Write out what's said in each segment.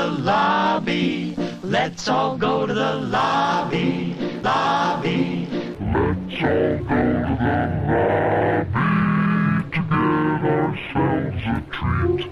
lobby. Let's all go to the lobby, lobby. Let's all go to the lobby to get ourselves a treat.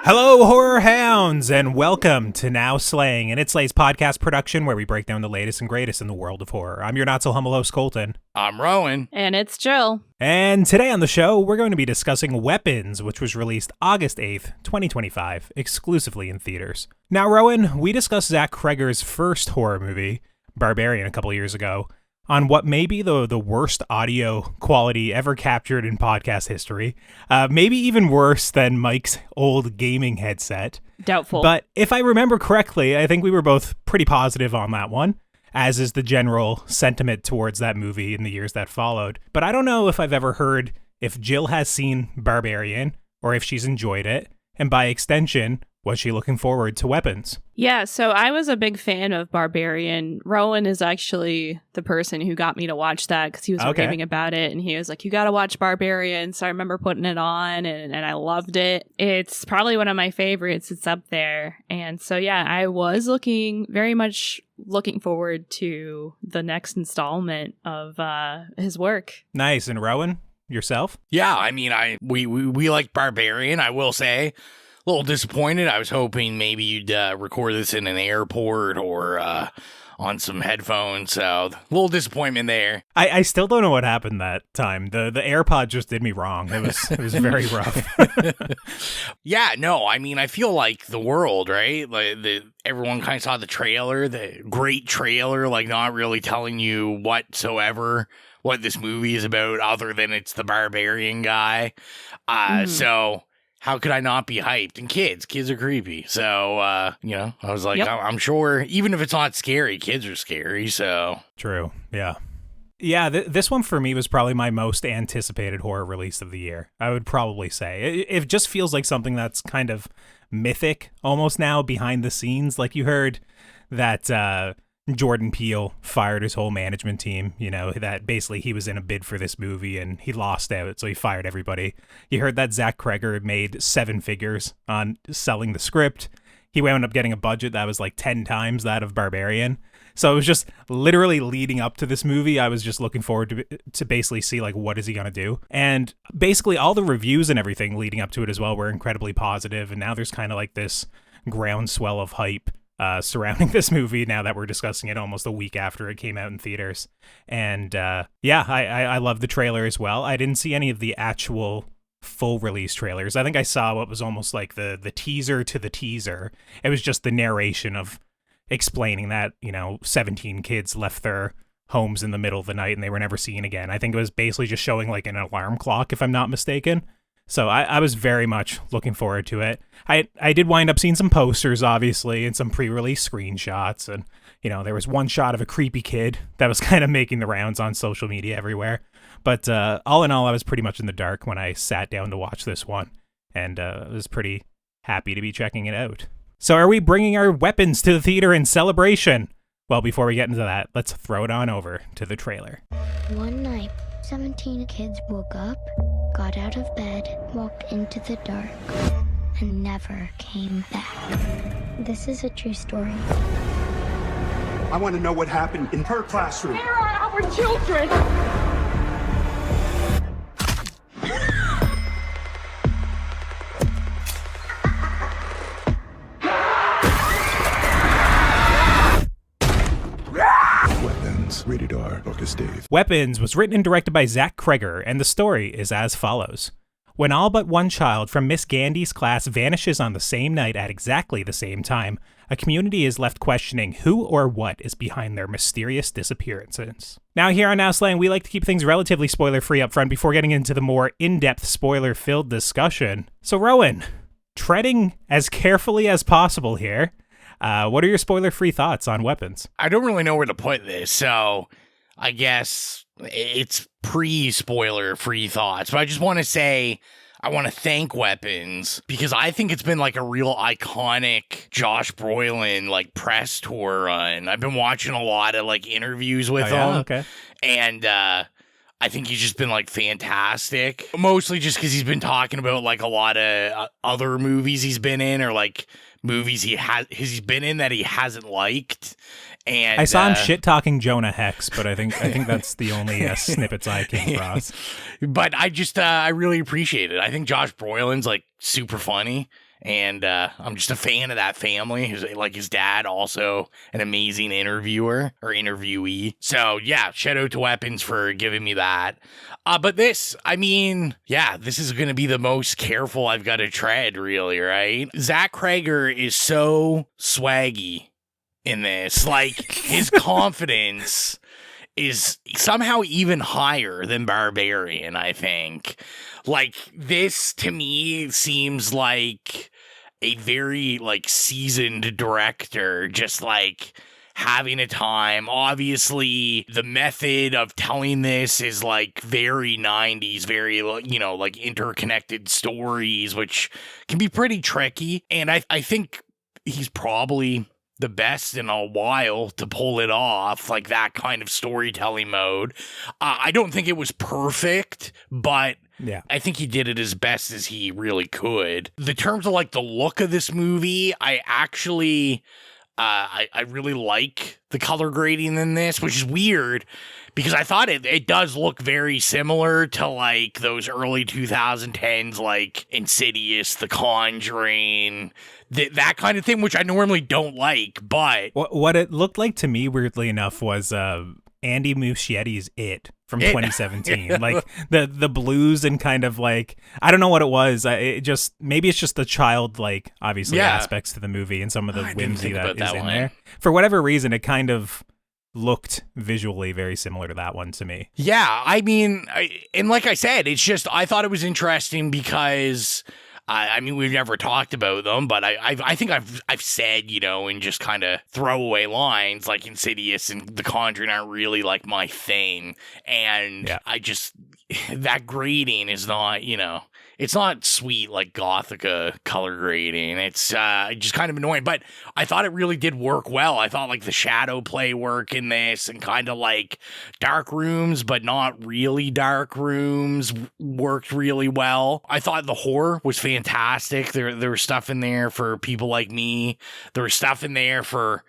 Hello, horror hounds, and welcome to Now Slaying, an It Slays podcast production where we break down the latest and greatest in the world of horror. I'm your not-so-humble host, Colton. I'm Rowan. And it's Jill. And today on the show, we're going to be discussing Weapons, which was released August 8th, 2025, exclusively in theaters. Now, Rowan, we discussed Zach Cregger's first horror movie, Barbarian, a couple years ago, on what may be the worst audio quality ever captured in podcast history. Maybe even worse than Mike's old gaming headset. Doubtful. But if I remember correctly, I think we were both pretty positive on that one, as is the general sentiment towards that movie in the years that followed. But I don't know if I've ever heard if Jill has seen Barbarian or if she's enjoyed it, and by extension, was she looking forward to Weapons? Yeah, so I was a big fan of Barbarian. Rowan is actually the person who got me to watch that because he was raving about it, and he was like, you gotta watch Barbarian. So I remember putting it on, and I loved it. It's probably one of my favorites. It's up there. And so, yeah, I was very much looking forward to the next installment of his work. Nice. And Rowan, yourself? Yeah, I mean, we like Barbarian, I will say. A little disappointed. I was hoping maybe you'd record this in an airport or on some headphones. So a little disappointment there. I still don't know what happened that time. The AirPod just did me wrong. It was very rough. Yeah, no, I mean, I feel like the world, right? Like everyone kind of saw the trailer, the great trailer, like not really telling you whatsoever what this movie is about, other than it's the Barbarian guy. So how could I not be hyped? And kids are creepy. So, I was like, yep. I'm sure, even if it's not scary, kids are scary, so. True, yeah. Yeah, this one for me was probably my most anticipated horror release of the year, I would probably say. It just feels like something that's kind of mythic, almost now, behind the scenes. Like you heard that Jordan Peele fired his whole management team, that basically he was in a bid for this movie and he lost out, so he fired everybody. You heard that Zach Cregger made 7 figures on selling the script. He wound up getting a budget that was like 10 times that of Barbarian. So it was just literally leading up to this movie. I was just looking forward to basically see, like, what is he going to do? And basically all the reviews and everything leading up to it as well were incredibly positive. And now there's kind of like this groundswell of hype surrounding this movie now that we're discussing it almost a week after it came out in theaters. And I love the trailer as well. I didn't see any of the actual full release trailers. I think I saw what was almost like the teaser to the teaser. It was just the narration of explaining that 17 kids left their homes in the middle of the night and they were never seen again. I think it was basically just showing like an alarm clock, if I'm not mistaken. So I was very much looking forward to it. I did wind up seeing some posters, obviously, and some pre-release screenshots. And, there was one shot of a creepy kid that was kind of making the rounds on social media everywhere. But all in all, I was pretty much in the dark when I sat down to watch this one. And I was pretty happy to be checking it out. So are we bringing our weapons to the theater in celebration? Well, before we get into that, let's throw it on over to the trailer. One night, 17 kids woke up, got out of bed, walked into the dark, and never came back. This is a true story. I want to know what happened in her classroom. Where are our children? Rated R, August 8th. Weapons was written and directed by Zach Cregger, and the story is as follows. When all but one child from Miss Gandy's class vanishes on the same night at exactly the same time, a community is left questioning who or what is behind their mysterious disappearances. Now, here on Now Slaying, we like to keep things relatively spoiler-free up front before getting into the more in-depth spoiler-filled discussion. So, Rowan, treading as carefully as possible here, what are your spoiler-free thoughts on Weapons? I don't really know where to put this, so I guess it's pre-spoiler-free thoughts. But I just want to say I want to thank Weapons because I think it's been like a real iconic Josh Brolin like press tour run. I've been watching a lot of like interviews with him. Okay. And I think he's just been like fantastic, mostly just because he's been talking about like a lot of other movies he's been in, or like movies he's been in that he hasn't liked. And I saw him shit talking Jonah Hex, but I think that's the only snippets I came across. But I just I really appreciate it. I think Josh Brolin's like super funny. And I'm just a fan of that family. His dad, also an amazing interviewer or interviewee. So, yeah, shout out to Weapons for giving me that. But this, I mean, yeah, this is going to be the most careful I've got to tread, really, right? Zach Cregger is so swaggy in this. Like, his confidence is somehow even higher than Barbarian, I think. Like, this, to me, seems like a very, like, seasoned director just, like, having a time. Obviously, the method of telling this is, like, very 90s, very, you know, like, interconnected stories, which can be pretty tricky. And I think he's probably the best in a while to pull it off, like that kind of storytelling mode. I don't think it was perfect, but yeah, I think he did it as best as he really could. The terms of like the look of this movie, I actually, I really like the color grading in this, which is weird because I thought it does look very similar to like those early 2010s, like Insidious, The Conjuring, that kind of thing, which I normally don't like. But what it looked like to me, weirdly enough, was Andy Muschietti's It from 2017. Yeah. Like the blues and kind of like, I don't know what it was. Maybe it's just the childlike, obviously, aspects to the movie and some of the whimsy that is in there. For whatever reason, it kind of looked visually very similar to that one to me. Yeah, I mean, and like I said, it's just, I thought it was interesting because I mean, we've never talked about them, but I think I've said, you know, in just kind of throwaway lines, like Insidious and The Conjuring aren't really like my thing. And I just, that grading is not, you know, it's not sweet like Gothica color grading. It's just kind of annoying, but I thought it really did work well. I thought like the shadow play work in this and kind of like dark rooms, but not really dark rooms worked really well. I thought the horror was fantastic. There was stuff in there for people like me. There was stuff in there for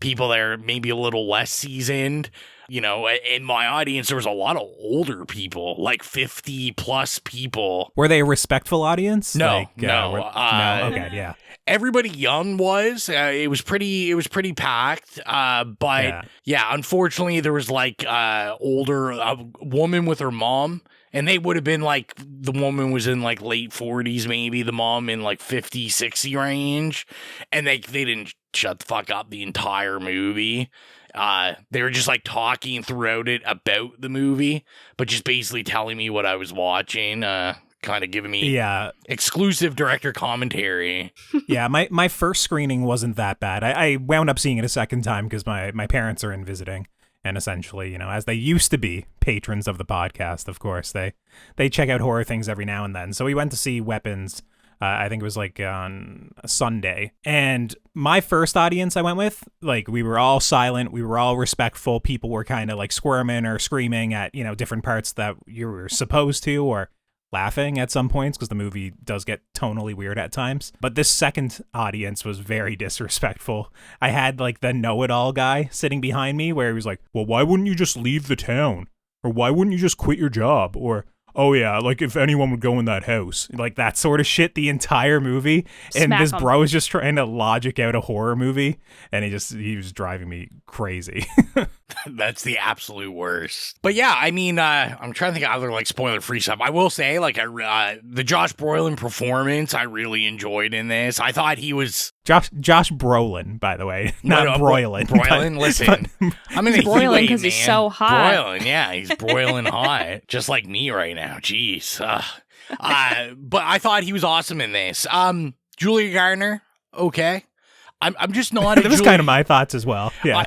people that are maybe a little less seasoned. You know, in my audience, there was a lot of older people, like 50 plus people. Were they a respectful audience? No, no. Okay, yeah. Everybody young was. It was pretty packed. But yeah, unfortunately, there was like a woman with her mom. And they would have been like, the woman was in like late 40s, maybe the mom in like 50, 60 range. And they didn't shut the fuck up the entire movie. They were just like talking throughout it about the movie, but just basically telling me what I was watching, kind of giving me exclusive director commentary. Yeah, my first screening wasn't that bad. I wound up seeing it a second time because my parents are in visiting. And essentially, you know, as they used to be patrons of the podcast, of course, they check out horror things every now and then. So we went to see Weapons, I think it was like on a Sunday. And my first audience I went with, like, we were all silent. We were all respectful. People were kind of like squirming or screaming at, you know, different parts that you were supposed to, or laughing at some points because the movie does get tonally weird at times. But this second audience was very disrespectful. I had like the know-it-all guy sitting behind me where he was like, well, why wouldn't you just leave the town? Or why wouldn't you just quit your job? Or, oh yeah, like if anyone would go in that house. Like that sort of shit the entire movie. And this bro is just trying to logic out a horror movie. And he was driving me crazy. That's the absolute worst. But yeah, I mean, I'm trying to think of other like spoiler-free stuff. I will say, like, the Josh Brolin performance, I really enjoyed in this. I thought he was Josh Brolin, by the way, not Broilin. Broilin, listen, I'm in the broiling because he's so hot. Broilin, yeah, he's broiling hot, just like me right now. Jeez. But I thought he was awesome in this. Julia Garner, okay. I'm just not. That was kind of my thoughts as well. Yeah.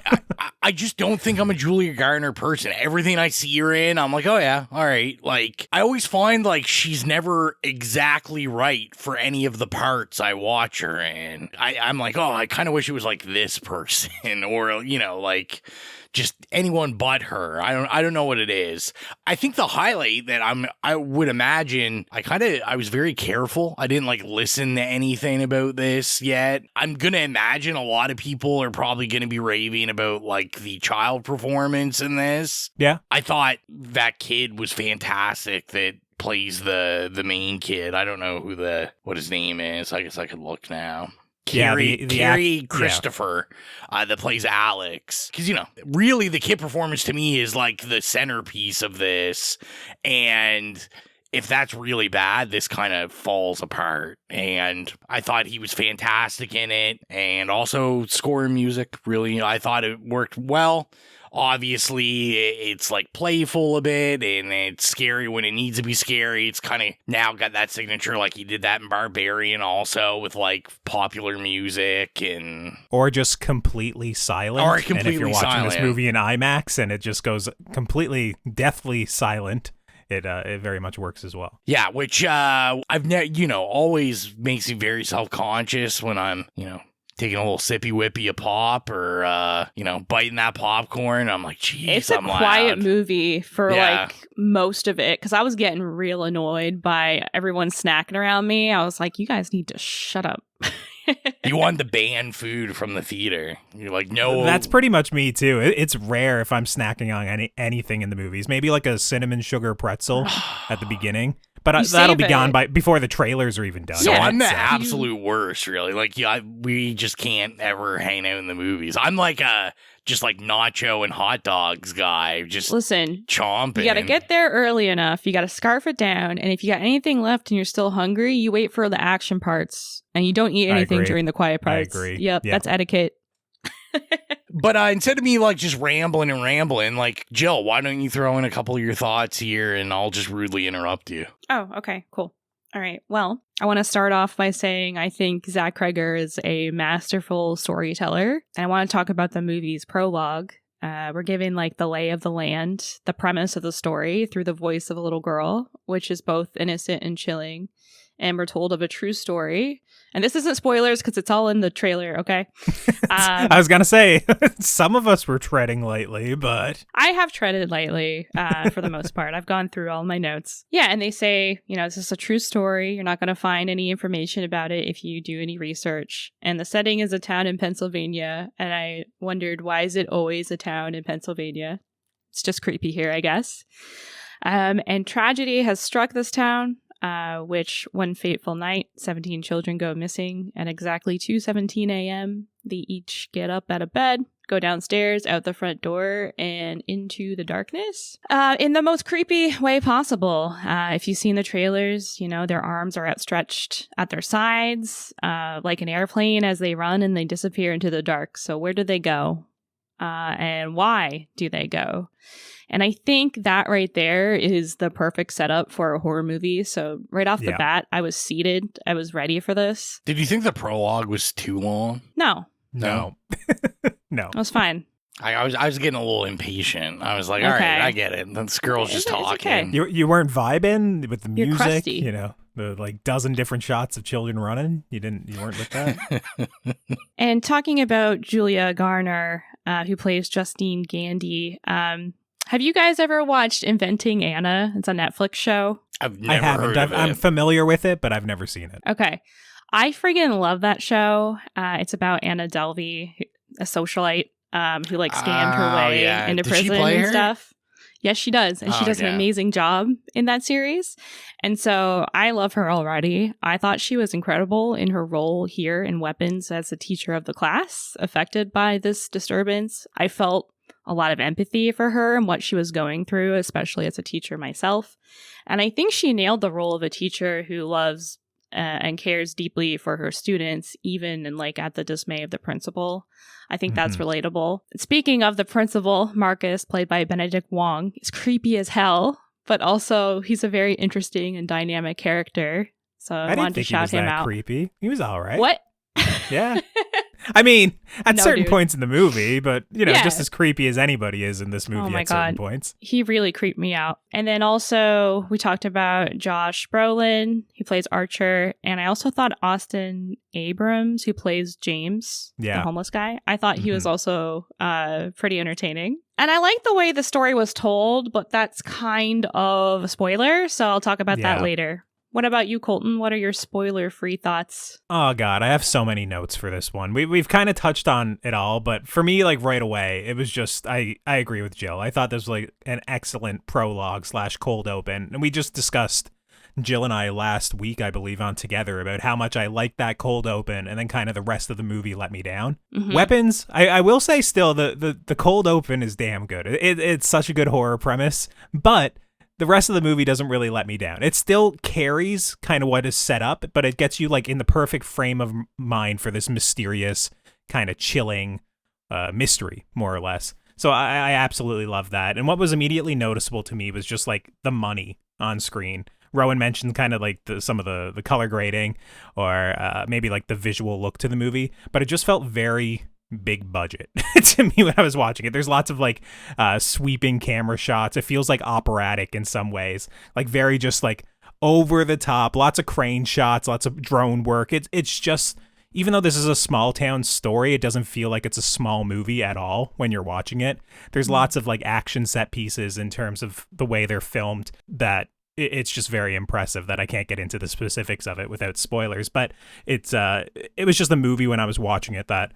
I just don't think I'm a Julia Garner person. Everything I see her in, I'm like, oh yeah, all right. Like, I always find like she's never exactly right for any of the parts I watch her in. I'm like, oh, I kind of wish it was like this person or, you know, like just anyone but her. I don't know what it is. I think the highlight that I would imagine, I was very careful. I didn't like listen to anything about this yet. I'm going to imagine a lot of people are probably going to be raving about like the child performance in this. Yeah. I thought that kid was fantastic that plays the main kid. I don't know what his name is. I guess I could look now. Carrie Christopher, that plays Alex. Because, you know, really the kid performance to me is like the centerpiece of this. And if that's really bad, this kind of falls apart. And I thought he was fantastic in it. And also score and music, really, I thought it worked well. Obviously, it's like playful a bit, and it's scary when it needs to be scary. It's kind of now got that signature, like he did that in Barbarian also, with like popular music and or just completely silent. Or completely and if you're watching silent. this movie in IMAX and it just goes completely deathly silent, it very much works as well. Yeah, which I've always makes me very self-conscious when I'm, taking a little sippy whippy a pop or, biting that popcorn. I'm like, geez, it's a quiet movie for like most of it. Cause I was getting real annoyed by everyone snacking around me. I was like, you guys need to shut up. You wanted to ban food from the theater. You're like, no. That's pretty much me too. It's rare if I'm snacking on anything in the movies. Maybe like a cinnamon sugar pretzel at the beginning. But that'll be gone before the trailers are even done. So I'm the absolute worst, really. Like, we just can't ever hang out in the movies. I'm like just like nacho and hot dogs guy. Just listen, chomping. You got to get there early enough. You got to scarf it down. And if you got anything left and you're still hungry, you wait for the action parts and you don't eat anything during the quiet parts. I agree. Yep, that's etiquette. But instead of me like just rambling, like, Jill, why don't you throw in a couple of your thoughts here and I'll just rudely interrupt you. Oh, okay, cool. All right. Well, I want to start off by saying I think Zach Cregger is a masterful storyteller. And I want to talk about the movie's prologue. We're given like the lay of the land, the premise of the story through the voice of a little girl, which is both innocent and chilling. And we're told of a true story. And this isn't spoilers because it's all in the trailer, okay? I was going to say, some of us were treading lightly, but... I have treaded lightly for the most part. I've gone through all my notes. Yeah, and they say, this is a true story. You're not going to find any information about it if you do any research. And the setting is a town in Pennsylvania. And I wondered, why is it always a town in Pennsylvania? It's just creepy here, I guess. And tragedy has struck this town. Which one fateful night, 17 children go missing at exactly 2:17 a.m. They each get up out of bed, go downstairs, out the front door, and into the darkness. In the most creepy way possible. If you've seen the trailers, their arms are outstretched at their sides, like an airplane as they run and they disappear into the dark. So where do they go? And why do they go? And I think that right there is the perfect setup for a horror movie. So right off the bat, I was seated. I was ready for this. Did you think the prologue was too long? No. No. It was fine. I was getting a little impatient. I was like, all right, I get it. This girl's just talking. Okay. You weren't vibing with the You're music, crusty. the like dozen different shots of children running. You weren't with that. And talking about Julia Garner, who plays Justine Gandy, have you guys ever watched Inventing Anna? It's a Netflix show. I've never heard of it. I'm familiar with it, but I've never seen it. Okay. I friggin' love that show. It's about Anna Delvey, a socialite who like scammed her way into Did she prison play and her? stuff. Yes, she does. And she does an amazing job in that series. And so I love her already. I thought she was incredible in her role here in Weapons as the teacher of the class affected by this disturbance. I felt a lot of empathy for her and what she was going through, especially as a teacher myself. And I think she nailed the role of a teacher who loves and cares deeply for her students, even and like at the dismay of the principal. I think that's relatable. Speaking of the principal, Marcus, played by Benedict Wong, is creepy as hell, but also he's a very interesting and dynamic character. So I wanted to shout him out. Creepy. He was all right. What? Yeah. I mean, at No, certain dude. points in the movie, but, Yeah. just as creepy as anybody is in this movie Oh my at certain God. points. He really creeped me out. And then also, we talked about Josh Brolin, he plays Archer. And I also thought Austin Abrams, who plays James, the homeless guy, I thought he was also pretty entertaining. And I like the way the story was told, but that's kind of a spoiler. So I'll talk about that later. What about you, Colton? What are your spoiler-free thoughts? Oh, God, I have so many notes for this one. We've kind of touched on it all, but for me, like, right away, it was just, I agree with Jill. I thought this was, like, an excellent prologue / cold open. And we just discussed, Jill and I last week, I believe, on Together about how much I liked that cold open, and then kind of the rest of the movie let me down. Mm-hmm. Weapons, I will say still, the cold open is damn good. It's such a good horror premise, but the rest of the movie doesn't really let me down. It still carries kind of what is set up, but it gets you like in the perfect frame of mind for this mysterious, kind of chilling mystery, more or less. So I absolutely love that. And what was immediately noticeable to me was just like the money on screen. Rowan mentioned kind of like some of the color grading or maybe like the visual look to the movie, but it just felt very big budget to me when I was watching it. There's lots of like sweeping camera shots. It feels like operatic in some ways, like very just like over the top, lots of crane shots, lots of drone work. It's just, even though this is a small town story, it doesn't feel like it's a small movie at all when you're watching it. There's lots of like action set pieces in terms of the way they're filmed that it's just very impressive that I can't get into the specifics of it without spoilers, but it was just a movie when I was watching it that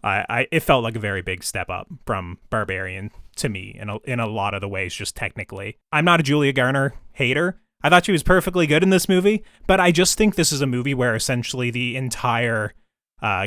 it felt like a very big step up from Barbarian to me in a lot of the ways, just technically. I'm not a Julia Garner hater. I thought she was perfectly good in this movie, but I just think this is a movie where essentially the entire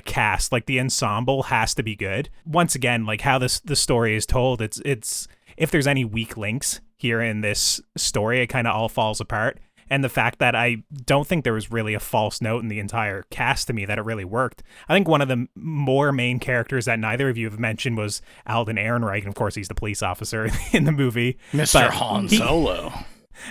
cast, like the ensemble, has to be good. Once again, like how the story is told, it's if there's any weak links here in this story, it kind of all falls apart. And the fact that I don't think there was really a false note in the entire cast to me, that it really worked. I think one of the more main characters that neither of you have mentioned was Alden Ehrenreich. And of course, he's the police officer in the movie. Mr. Han Solo.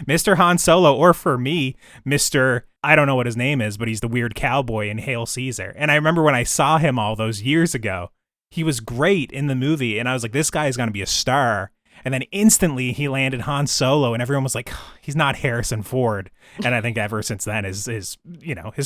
Mr. Han Solo, or for me, Mr. I don't know what his name is, but he's the weird cowboy in Hail Caesar. And I remember when I saw him all those years ago, he was great in the movie. And I was like, this guy is going to be a star. And then instantly he landed Han Solo, and everyone was like, he's not Harrison Ford. And I think ever since then, his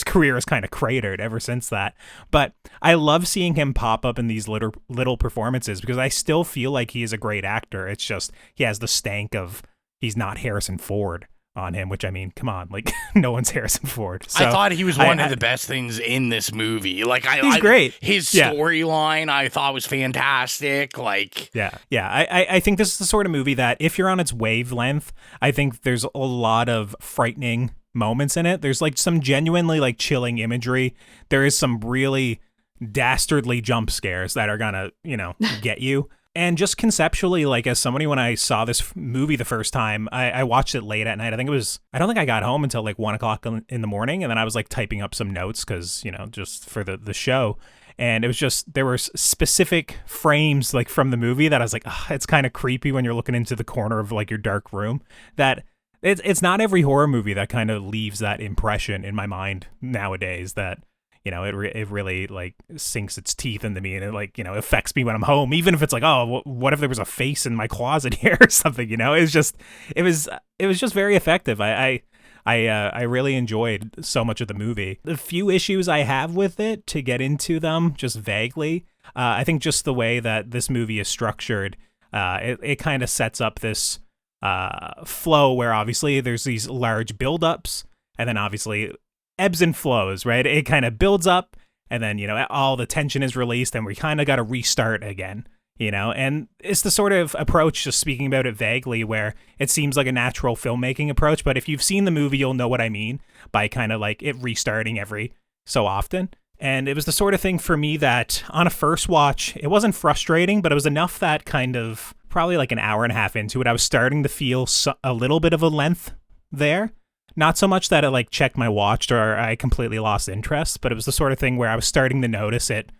career is kind of cratered ever since that. But I love seeing him pop up in these little performances because I still feel like he is a great actor. It's just he has the stank of he's not Harrison Ford on him, which, I mean, come on, like no one's Harrison Ford. So I thought he was one of the best things in this movie. Like he's great. His storyline I thought was fantastic. Like I think this is the sort of movie that if you're on its wavelength, I think there's a lot of frightening moments in it. There's like some genuinely like chilling imagery. There is some really dastardly jump scares that are gonna, get you. And just conceptually, like as somebody, when I saw this movie the first time, I watched it late at night. I don't think I got home until like 1 o'clock in the morning. And then I was like typing up some notes because, just for the show. And it was just, there were specific frames like from the movie that I was like, it's kind of creepy when you're looking into the corner of like your dark room. That it's not every horror movie that kind of leaves that impression in my mind nowadays that, it really like sinks its teeth into me, and it like, affects me when I'm home, even if it's like, oh, what if there was a face in my closet here or something, it was just very effective. I really enjoyed so much of the movie. The few issues I have with it, to get into them just vaguely, I think just the way that this movie is structured, it kind of sets up this flow where obviously there's these large buildups and then obviously ebbs and flows, right? It kind of builds up and then, all the tension is released and we kind of got to restart again, and it's the sort of approach, just speaking about it vaguely, where it seems like a natural filmmaking approach. But if you've seen the movie, you'll know what I mean by kind of like it restarting every so often. And it was the sort of thing for me that on a first watch, it wasn't frustrating, but it was enough that kind of probably like an hour and a half into it, I was starting to feel a little bit of a length there. Not so much that it like checked my watch or I completely lost interest, but it was the sort of thing where I was starting to notice it,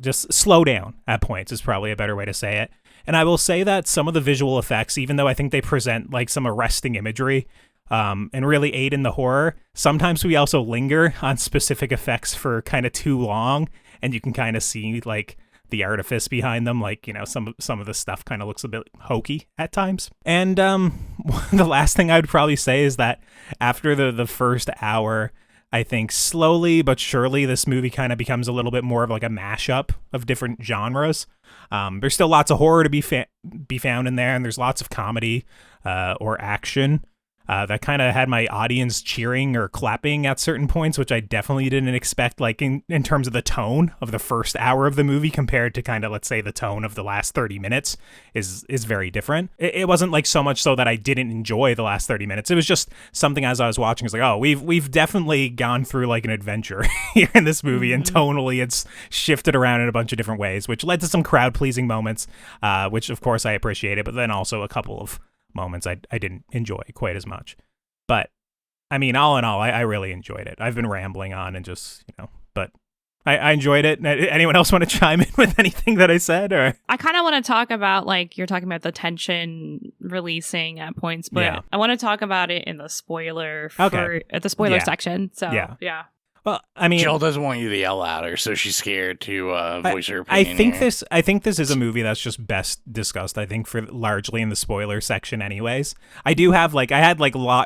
just slow down at points is probably a better way to say it. And I will say that some of the visual effects, even though I think they present like some arresting imagery and really aid in the horror, sometimes we also linger on specific effects for kind of too long. and you can kind of see like the artifice behind them, like, you know, some of the stuff kind of looks a bit hokey at times. And the last thing I would probably say is that after the first hour, I think slowly but surely this movie kind of becomes a little bit more of like a mashup of different genres. There's still lots of horror to be found in there, and there's lots of comedy or action. That kind of had my audience cheering or clapping at certain points, which I definitely didn't expect, like in terms of the tone of the first hour of the movie compared to kind of, let's say, the tone of the last 30 minutes is very different. It wasn't like so much so that I didn't enjoy the last 30 minutes. It was just something as I was watching, it's like, oh, we've definitely gone through like an adventure here in this movie, and tonally it's shifted around in a bunch of different ways, which led to some crowd-pleasing moments, which of course I appreciated, but then also a couple of moments I didn't enjoy quite as much. But I mean, all in all, I really enjoyed it. I've been rambling on and just, you know, but I enjoyed it. Anyone else want to chime in with anything that I said? Or I kind of want to talk about, like, you're talking about the tension releasing at points, but I want to talk about it in the spoiler at the spoiler section. So yeah. Well, I mean, Jill doesn't want you to yell at her, so she's scared to voice her opinion. I think this is a movie that's just best discussed, I think, for largely in the spoiler section anyways. I had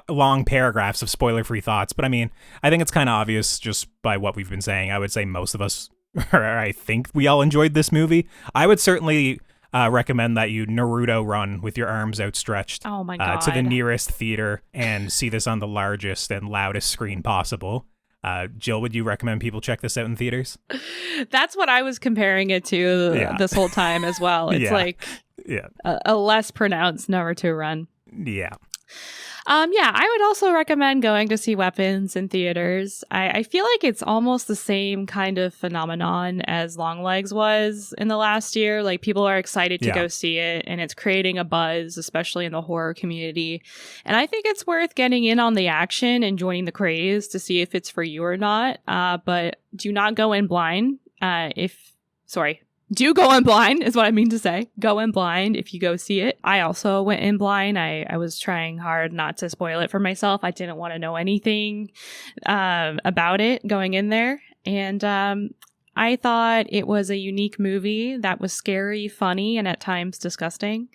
long paragraphs of spoiler-free thoughts, but I mean, I think it's kind of obvious just by what we've been saying. I would say most of us, or I think we all enjoyed this movie. I would certainly recommend that you Naruto-run with your arms outstretched oh my God. To the nearest theater and see this on the largest and loudest screen possible. Jill, would you recommend people check this out in theaters? That's what I was comparing it to this whole time as well. It's like a less pronounced Naruto-run. Yeah. I would also recommend going to see Weapons in theaters. I feel like it's almost the same kind of phenomenon as Longlegs was in the last year. Like, people are excited to go see it, and it's creating a buzz, especially in the horror community. And I think it's worth getting in on the action and joining the craze to see if it's for you or not. But do not go in blind. Do go in blind is what I mean to say. Go in blind if you go see it. I also went in blind. I was trying hard not to spoil it for myself. I didn't want to know anything about it going in there. And I thought it was a unique movie that was scary, funny, and at times disgusting.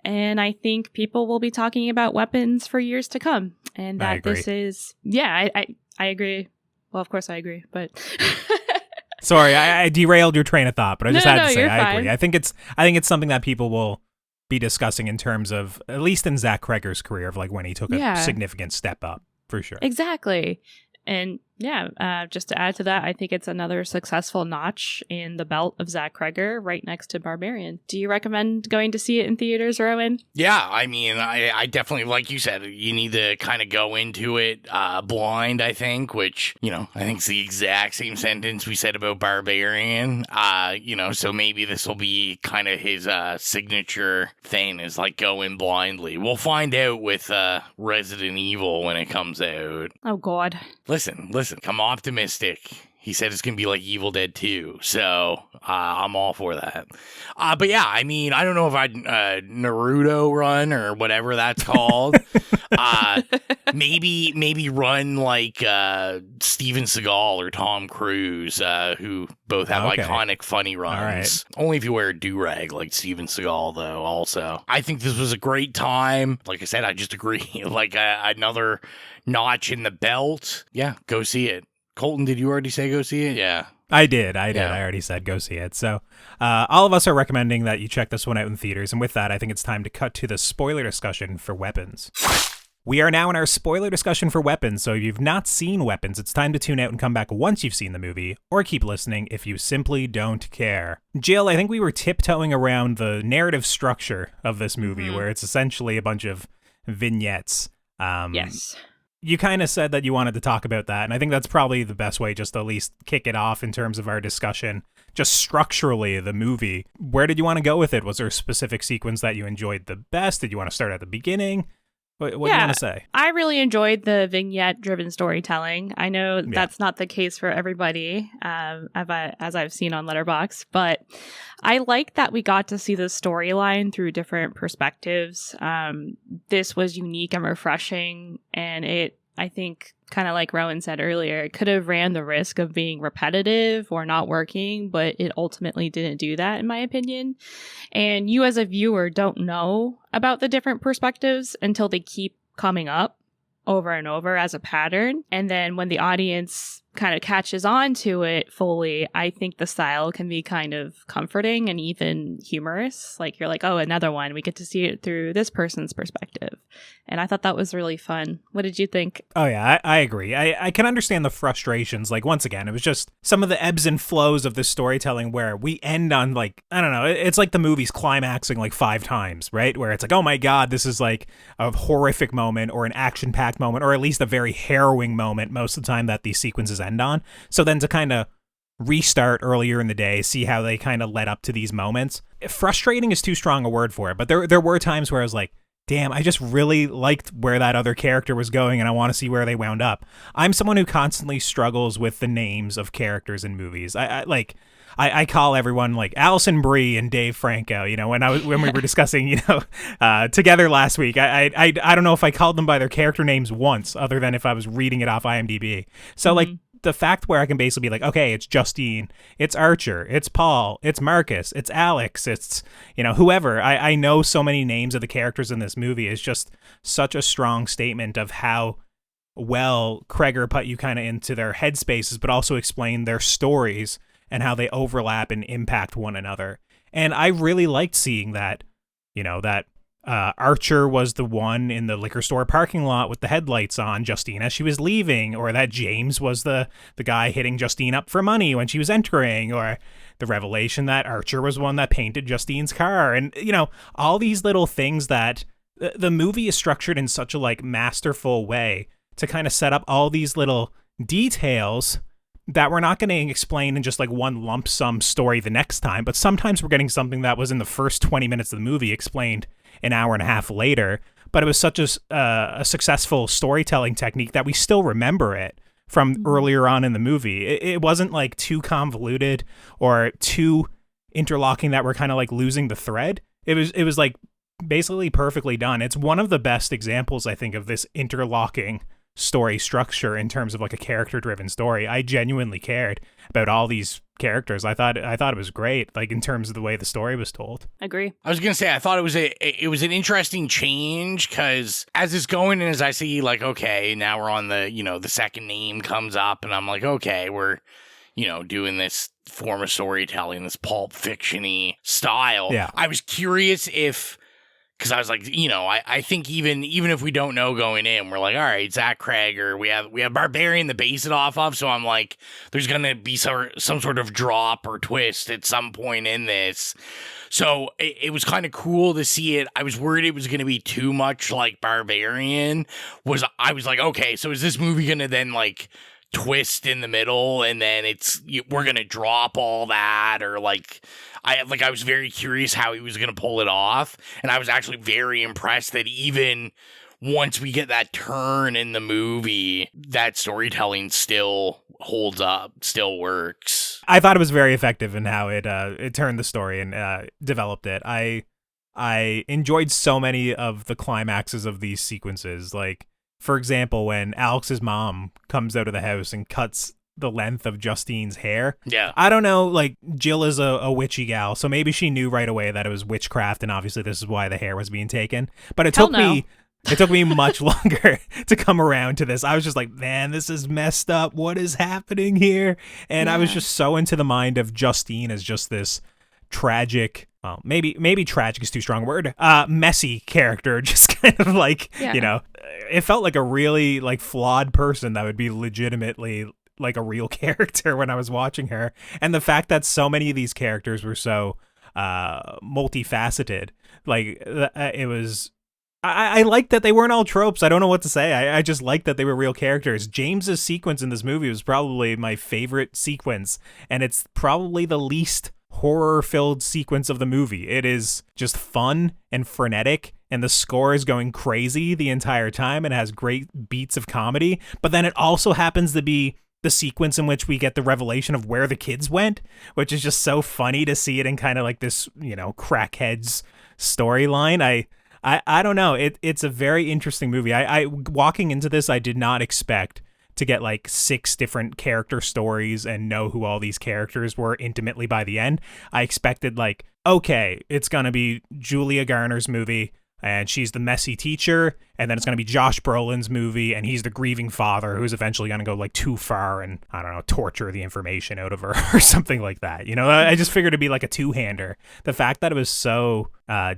And I think people will be talking about Weapons for years to come. And that this is, I agree. Well, of course I agree, but... Sorry, I derailed your train of thought, but I just had to say I fine. agree. I think it's something that people will be discussing in terms of, at least in Zach Cregger's career, of like when he took a significant step up, for sure. Exactly. And just to add to that, I think it's another successful notch in the belt of Zach Cregger, right next to Barbarian. Do you recommend going to see it in theaters, Rowan? Yeah, I mean, I definitely, like you said, you need to kind of go into it blind, I think, which, you know, I think is the exact same sentence we said about Barbarian. So maybe this will be kind of his signature thing, is like go in blindly. We'll find out with Resident Evil when it comes out. Oh, God. Listen, I'm optimistic. He said it's going to be like Evil Dead 2, so I'm all for that. But yeah, I mean, I don't know if I'd Naruto-run or whatever that's called. Maybe run like Steven Seagal or Tom Cruise, who both have iconic funny runs. Right. Only if you wear a do-rag like Steven Seagal, though, also. I think this was a great time. Like I said, I just agree. Like another notch in the belt. Yeah, go see it. Colton, did you already say go see it? Yeah. I did. I already said go see it. So all of us are recommending that you check this one out in theaters. And with that, I think it's time to cut to the spoiler discussion for Weapons. We are now in our spoiler discussion for Weapons, so if you've not seen Weapons, it's time to tune out and come back once you've seen the movie, or keep listening if you simply don't care. Jill, I think we were tiptoeing around the narrative structure of this movie, where it's essentially a bunch of vignettes. Yes. You kind of said that you wanted to talk about that, and I think that's probably the best way just to at least kick it off in terms of our discussion. Just structurally, the movie, where did you want to go with it? Was there a specific sequence that you enjoyed the best? Did you want to start at the beginning? What do you want to say? I really enjoyed the vignette-driven storytelling. I know that's not the case for everybody, as I've seen on Letterboxd, but I like that we got to see the storyline through different perspectives. This was unique and refreshing, and it I think, kind of like Rowan said earlier, it could have ran the risk of being repetitive or not working, but it ultimately didn't do that, in my opinion. And you as a viewer don't know about the different perspectives until they keep coming up over and over as a pattern. And then when the audience kind of catches on to it fully, I think the style can be kind of comforting and even humorous. Like, you're like, oh, another one. We get to see it through this person's perspective. And I thought that was really fun. What did you think? Oh, yeah, I agree. I can understand the frustrations. Like, once again, it was just some of the ebbs and flows of this storytelling where we end on, like, I don't know, it's like the movie's climaxing like 5 times, right? Where it's like, oh my God, this is like a horrific moment or an action-packed moment, or at least a very harrowing moment most of the time that these sequences end on. So then to kind of restart earlier in the day, see how they kind of led up to these moments. Frustrating is too strong a word for it, but there were times where I was like, damn, I just really liked where that other character was going, and I want to see where they wound up. I'm someone who constantly struggles with the names of characters in movies. I call everyone like Allison Brie and Dave Franco. You know, when we were discussing, you know, together last week, I don't know if I called them by their character names once, other than if I was reading it off IMDb. So like the fact where I can basically be like, okay, it's Justine, it's Archer, it's Paul, it's Marcus, it's Alex, it's, you know, whoever. I know so many names of the characters in this movie is just such a strong statement of how well Cregger put you kind of into their headspaces, but also explain their stories and how they overlap and impact one another. And I really liked seeing that, you know, that Archer was the one in the liquor store parking lot with the headlights on Justine as she was leaving, or that James was the guy hitting Justine up for money when she was entering, or the revelation that Archer was one that painted Justine's car. And, you know, all these little things that the movie is structured in such a like masterful way to kind of set up all these little details that we're not going to explain in just like one lump sum story the next time, but sometimes we're getting something that was in the first 20 minutes of the movie explained an hour and a half later, but it was such a successful storytelling technique that we still remember it from earlier on in the movie. It wasn't like too convoluted or too interlocking that we're kind of like losing the thread. It was like basically perfectly done. It's one of the best examples, I think, of this interlocking story structure in terms of like a character-driven story. I genuinely cared about all these characters. I thought it was great, like in terms of the way the story was told. Agree. I was gonna say I thought it was an interesting change, because as it's going and as I see like, okay, now we're on the, you know, the second name comes up and I'm like, okay, we're, you know, doing this form of storytelling, this Pulp Fiction-y style. Yeah. I was curious if, because I was like, you know, I think even if we don't know going in, we're like, all right, Zach Cregger, we have Barbarian to base it off of, so I'm like, there's gonna be some sort of drop or twist at some point in this. So it was kind of cool to see it. I was worried it was gonna be too much like Barbarian. I was like, okay, so is this movie gonna then like twist in the middle and then we're gonna drop all that, or like I was very curious how he was gonna pull it off, and I was actually very impressed that even once we get that turn in the movie, that storytelling still holds up, still works. I thought it was very effective in how it turned the story and developed it. I enjoyed so many of the climaxes of these sequences, like, for example, when Alex's mom comes out of the house and cuts the length of Justine's hair. Yeah. I don't know, like, Gill is a witchy gal, so maybe she knew right away that it was witchcraft, and obviously this is why the hair was being taken. But it took me much longer to come around to this. I was just like, man, this is messed up. What is happening here? And I was just so into the mind of Justine as just this tragic, well, maybe tragic is too strong a word, messy character, just kind of like, you know, it felt like a really like flawed person that would be legitimately like a real character when I was watching her. And the fact that so many of these characters were so multifaceted, like it was, I liked that they weren't all tropes. I don't know what to say. I just liked that they were real characters. James's sequence in this movie was probably my favorite sequence, and it's probably the least horror-filled sequence of the movie. It is just fun and frenetic, and the score is going crazy the entire time and has great beats of comedy, but then it also happens to be the sequence in which we get the revelation of where the kids went, which is just so funny to see it in kind of like this, you know, crackheads storyline. I don't know. It's a very interesting movie. I walking into this, I did not expect to get like 6 different character stories and know who all these characters were intimately by the end. I expected like, okay, it's going to be Julia Garner's movie and she's the messy teacher, and then it's going to be Josh Brolin's movie and he's the grieving father who's eventually going to go like too far and, I don't know, torture the information out of her or something like that. You know, I just figured it'd be like a two-hander. The fact that it was so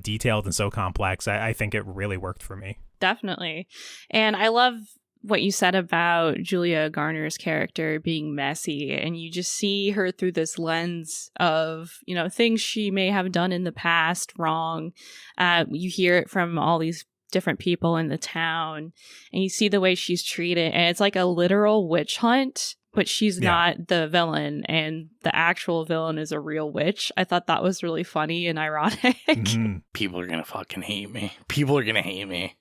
detailed and so complex, I think it really worked for me. Definitely. And I love what you said about Julia Garner's character being messy, and you just see her through this lens of, you know, things she may have done in the past wrong. You hear it from all these different people in the town, and you see the way she's treated, and it's like a literal witch hunt, but she's not the villain, and the actual villain is a real witch. I thought that was really funny and ironic. Mm-hmm. People are gonna fucking hate me. People are gonna hate me.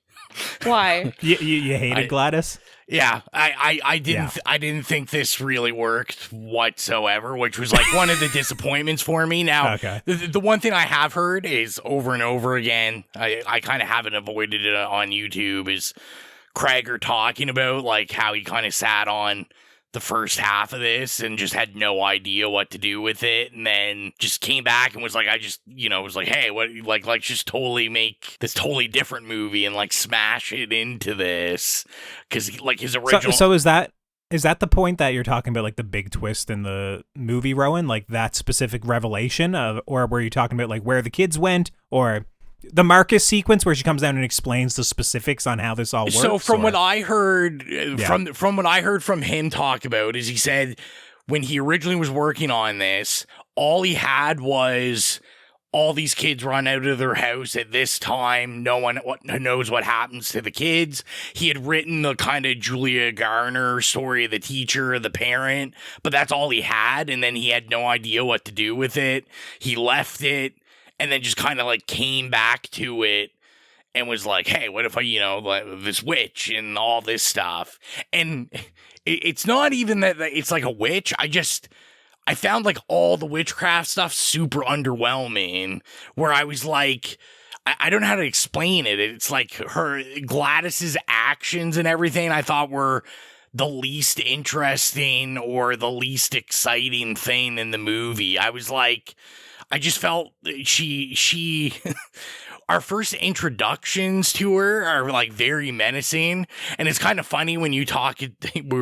Why? You hated Gladys? Yeah, I didn't think this really worked whatsoever, which was like one of the disappointments for me. Now, okay. the one thing I have heard is over and over again, I kind of haven't avoided it on YouTube, is Cregger talking about like how he kind of sat on the first half of this and just had no idea what to do with it, and then just came back and was like, I just, you know, was like, hey, what, like just totally make this totally different movie and like smash it into this, because like his original. So is that the point that you're talking about, like the big twist in the movie, Rowan, like that specific revelation of, or were you talking about like where the kids went, or the Marcus sequence where she comes down and explains the specifics on how this all works? So from what I heard, from what I heard from him talk about, is he said when he originally was working on this, all he had was all these kids run out of their house at this time. No one knows what happens to the kids. He had written the kind of Julia Garner story of the teacher, the parent, but that's all he had. And then he had no idea what to do with it. He left it. And then just kind of like came back to it and was like, hey, what if I, you know, like this witch and all this stuff. And it's not even that it's like a witch. I found like all the witchcraft stuff super underwhelming, where I was like, I don't know how to explain it. It's like Gladys's actions and everything I thought were the least interesting or the least exciting thing in the movie. I was like, I just felt she our first introductions to her are like very menacing, and it's kind of funny when we were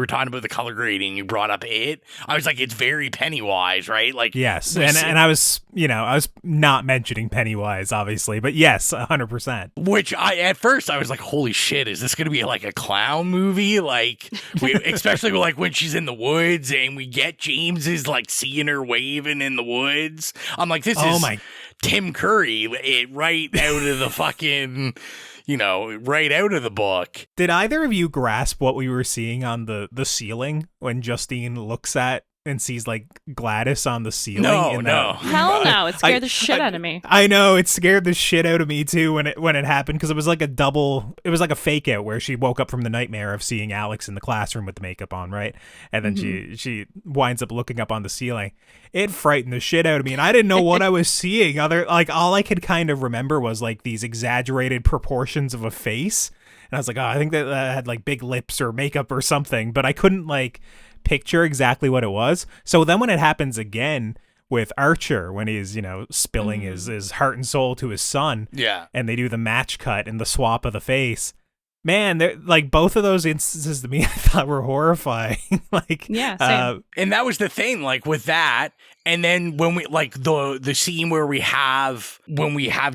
talking about the color grading, you brought up it. I was like, it's very Pennywise, right? Like, yes, and I was not mentioning Pennywise, obviously, but yes, 100%. Which at first I was like, holy shit, is this going to be like a clown movie? Like, especially like when she's in the woods and we get James's like seeing her waving in the woods. I'm like, this is Tim Curry, right out of the fucking, right out of the book. Did either of you grasp what we were seeing on the ceiling when Justine looks at and sees like Gladys on the ceiling? No. Hell no. It scared the shit out of me. I know, it scared the shit out of me too when it happened, because it was like a fake out where she woke up from the nightmare of seeing Alex in the classroom with the makeup on, right? And then she winds up looking up on the ceiling. It frightened the shit out of me, and I didn't know what I was seeing. All I could kind of remember was like these exaggerated proportions of a face. And I was like, I think that had like big lips or makeup or something, but I couldn't like picture exactly what it was. So then when it happens again with Archer, when he's, spilling his heart and soul to his son, and they do the match cut and the swap of the face, man, like both of those instances to me, I thought were horrifying. Same. And that was the thing, like with that. And then when we like the scene where we have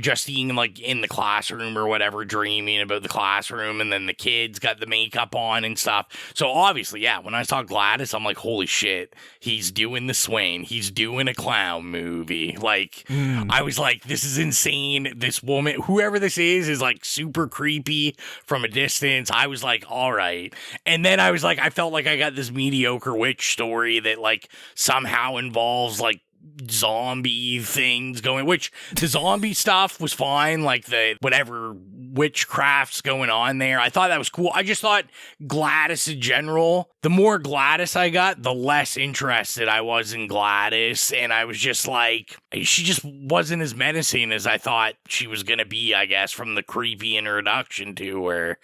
Justine like in the classroom or whatever, dreaming about the classroom, and then the kids got the makeup on and stuff. So obviously, when I saw Gladys, I'm like, holy shit, he's doing the Swain. He's doing a clown movie. Like, I was like, this is insane. This woman, whoever this is like super creepy from a distance. I was like, all right. And then I was like, I felt like I got this mediocre witch story that like somehow involves like zombie things going, which the zombie stuff was fine, like the whatever witchcrafts going on there. I thought that was cool. I just thought Gladys in general, the more Gladys I got, the less interested I was in Gladys. And I was just like, she just wasn't as menacing as I thought she was going to be, I guess, from the creepy introduction to her.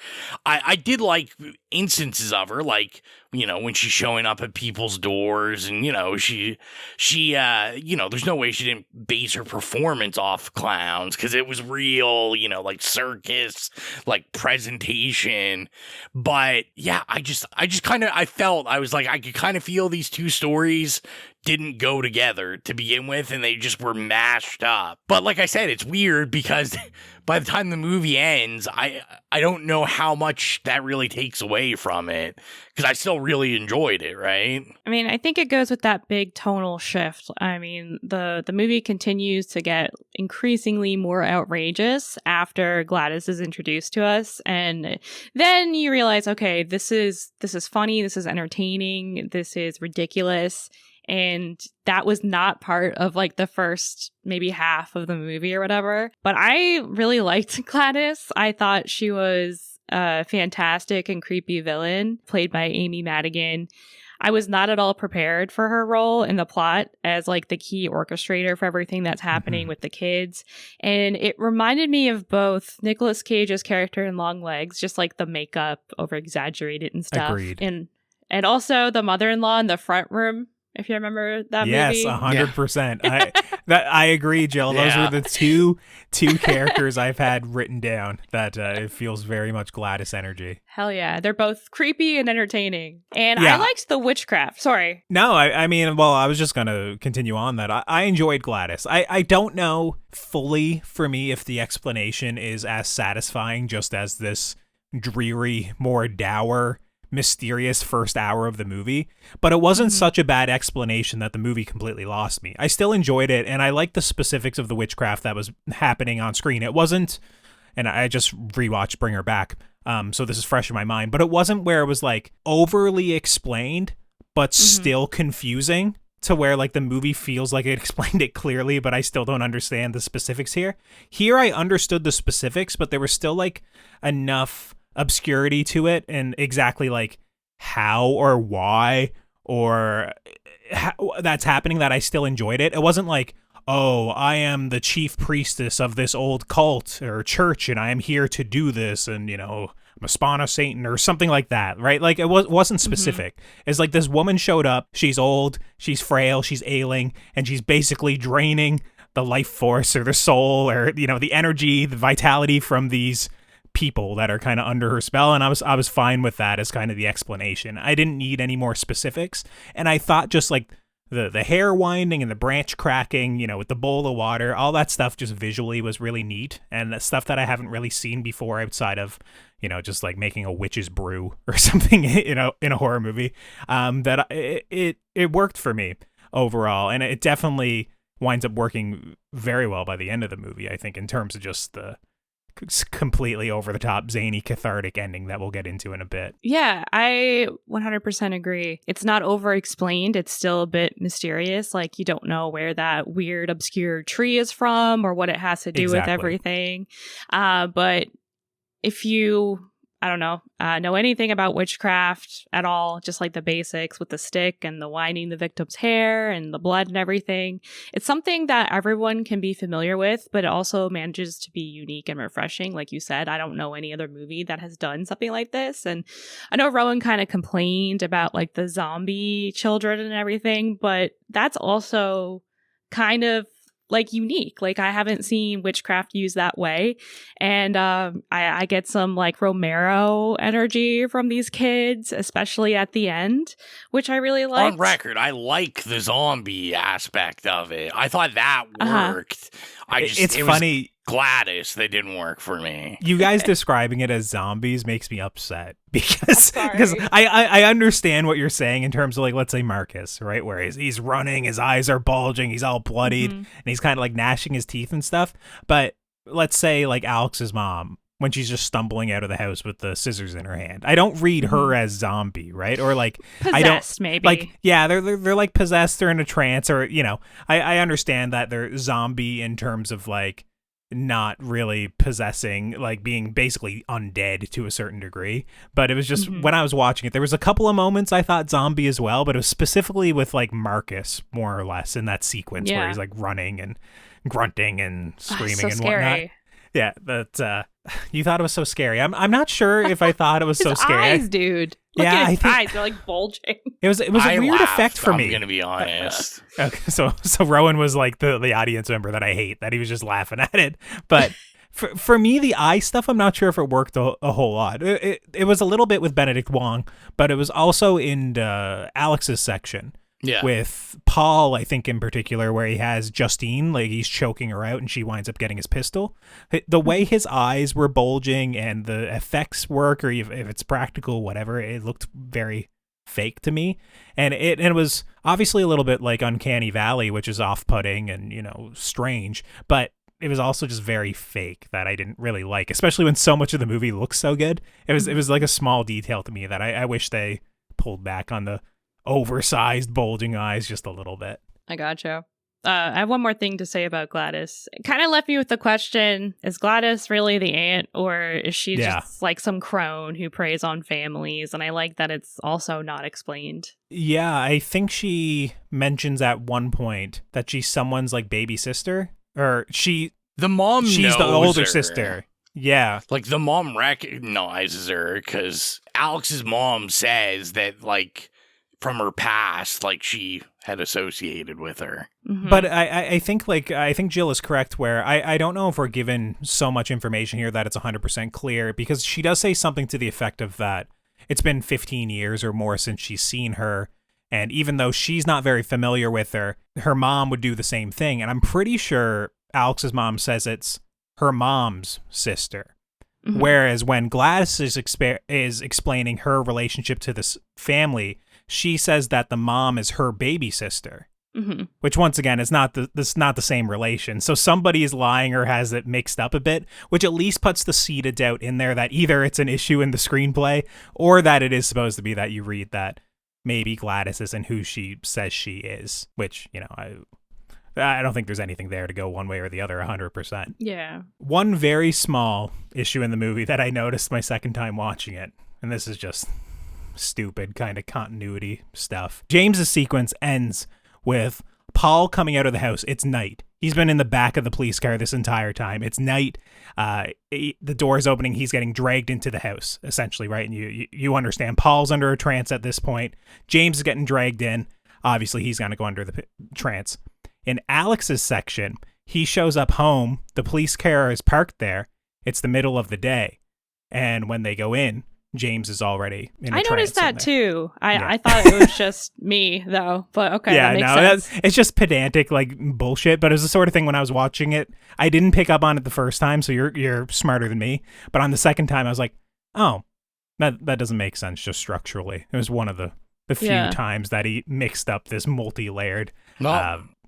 I did like instances of her, like, you know, when she's showing up at people's doors and, you know, she there's no way she didn't base her performance off clowns because it was real, you know, like circus, like presentation. But yeah, I was like, I could kind of feel these two stories didn't go together to begin with, and they just were mashed up. But like I said, it's weird because by the time the movie ends, I don't know how much that really takes away from it, because I still really enjoyed it, right? I mean, I think it goes with that big tonal shift. I mean, the movie continues to get increasingly more outrageous after Gladys is introduced to us, and then you realize, okay, this is funny, this is entertaining, this is ridiculous. And that was not part of like the first maybe half of the movie or whatever. But I really liked Gladys. I thought she was a fantastic and creepy villain played by Amy Madigan. I was not at all prepared for her role in the plot as like the key orchestrator for everything that's happening with the kids. And it reminded me of both Nicolas Cage's character in Long Legs, just like the makeup over exaggerated and stuff. Agreed. And also the mother-in-law in the front room. If you remember that movie. Yes, 100%. I agree, Jill. Those were the two characters I've had written down that it feels very much Gladys energy. Hell yeah. They're both creepy and entertaining. And I liked the witchcraft. Sorry. No, I mean, well, I was just going to continue on that. I enjoyed Gladys. I don't know fully for me if the explanation is as satisfying just as this dreary, more dour, mysterious first hour of the movie, but it wasn't such a bad explanation that the movie completely lost me. I still enjoyed it, and I liked the specifics of the witchcraft that was happening on screen. It wasn't, and I just rewatched Bring Her Back, so this is fresh in my mind, but it wasn't where it was like overly explained, but still confusing to where like the movie feels like it explained it clearly, but I still don't understand the specifics here. Here I understood the specifics, but there was still like enough obscurity to it and exactly like how or why or how that's happening that I still enjoyed it. It wasn't like, oh, I am the chief priestess of this old cult or church and I am here to do this and, you know, I'm a spawn of Satan or something like that, right? Like it wasn't specific. It's like this woman showed up, she's old, she's frail, she's ailing, and she's basically draining the life force or the soul or, you know, the energy, the vitality from these people that are kind of under her spell, and I was fine with that as kind of the explanation. I didn't need any more specifics, and I thought just like the hair winding and the branch cracking, you know, with the bowl of water, all that stuff just visually was really neat, and stuff that I haven't really seen before outside of, you know, just like making a witch's brew or something, you know, in a horror movie. That it worked for me overall, and it definitely winds up working very well by the end of the movie, I think, in terms of just the completely over the top, zany, cathartic ending that we'll get into in a bit. Yeah, I 100% agree. It's not over explained. It's still a bit mysterious. Like you don't know where that weird, obscure tree is from or what it has to do with everything. But if you, I don't know anything about witchcraft at all, just like the basics with the stick and the winding the victim's hair and the blood and everything, it's something that everyone can be familiar with, but it also manages to be unique and refreshing. Like you said, I don't know any other movie that has done something like this. And I know Rowan kind of complained about like the zombie children and everything, but that's also kind of like unique. Like I haven't seen witchcraft used that way, and I get some like Romero energy from these kids, especially at the end, which I really liked. On record, I like the zombie aspect of it. I thought that worked. It's funny. Gladys, they didn't work for me. You guys describing it as zombies makes me upset because I understand what you're saying in terms of like, let's say Marcus, right? Where he's running, his eyes are bulging, he's all bloodied, and he's kind of like gnashing his teeth and stuff. But let's say like Alex's mom, when she's just stumbling out of the house with the scissors in her hand, I don't read her as zombie, right? Or like possessed, I don't maybe. Like yeah, they're like possessed or in a trance, or you know, I understand that they're zombie in terms of like not really possessing, like being basically undead to a certain degree. But it was just when I was watching it, there was a couple of moments I thought zombie as well, but it was specifically with like Marcus, more or less, in that sequence where he's like running and grunting and screaming and scary. whatnot. Yeah, but you thought it was so scary. I'm not sure if I thought it was so scary. Eyes, dude. Look at his eyes. They're like bulging. It was a weird effect for me. I'm gonna be honest. Okay, so Rowan was like the audience member that I hate, that he was just laughing at it. But for me, the eye stuff, I'm not sure if it worked a whole lot. It was a little bit with Benedict Wong, but it was also in Alex's section. Yeah. With Paul, I think in particular, where he has Justine, like he's choking her out and she winds up getting his pistol. The way his eyes were bulging and the effects work, or if it's practical, whatever, it looked very fake to me. And it was obviously a little bit like Uncanny Valley, which is off-putting and, strange, but it was also just very fake that I didn't really like, especially when so much of the movie looks so good. It was like a small detail to me that I wish they pulled back on the oversized bulging eyes just a little bit. I gotcha. I have one more thing to say about Gladys. It kind of left me with the question, is Gladys really the aunt, or is she just like some crone who preys on families? And I like that it's also not explained. Yeah, I think she mentions at one point that she's someone's like baby sister, or she's the older sister. Yeah. Like the mom recognizes her because Alex's mom says that like from her past, like she had associated with her. Mm-hmm. But I think Jill is correct where I don't know if we're given so much information here that it's 100% clear, because she does say something to the effect of that it's been 15 years or more since she's seen her. And even though she's not very familiar with her, her mom would do the same thing. And I'm pretty sure Alex's mom says it's her mom's sister. Mm-hmm. Whereas when Gladys is explaining her relationship to this family, she says that the mom is her baby sister, which once again is not the same relation. So somebody is lying or has it mixed up a bit, which at least puts the seed of doubt in there that either it's an issue in the screenplay or that it is supposed to be that you read that maybe Gladys isn't who she says she is, which, I don't think there's anything there to go one way or the other 100%. Yeah. One very small issue in the movie that I noticed my second time watching it, and this is just stupid kind of continuity stuff. James's sequence ends with Paul coming out of the house. It's night. He's been in the back of the police car this entire time. It's night. The door's opening. He's getting dragged into the house, essentially, right? And you understand. Paul's under a trance at this point. James is getting dragged in. Obviously, he's going to go under the trance. In Alex's section, he shows up home. The police car is parked there. It's the middle of the day. And when they go in, James is already in a trance. I noticed that too. I thought it was just me though, but okay, that makes sense. It's just pedantic like bullshit, but it was the sort of thing when I was watching it, I didn't pick up on it the first time, so you're smarter than me, but on the second time I was like, oh, that doesn't make sense just structurally. It was one of the few times that he mixed up this multi-layered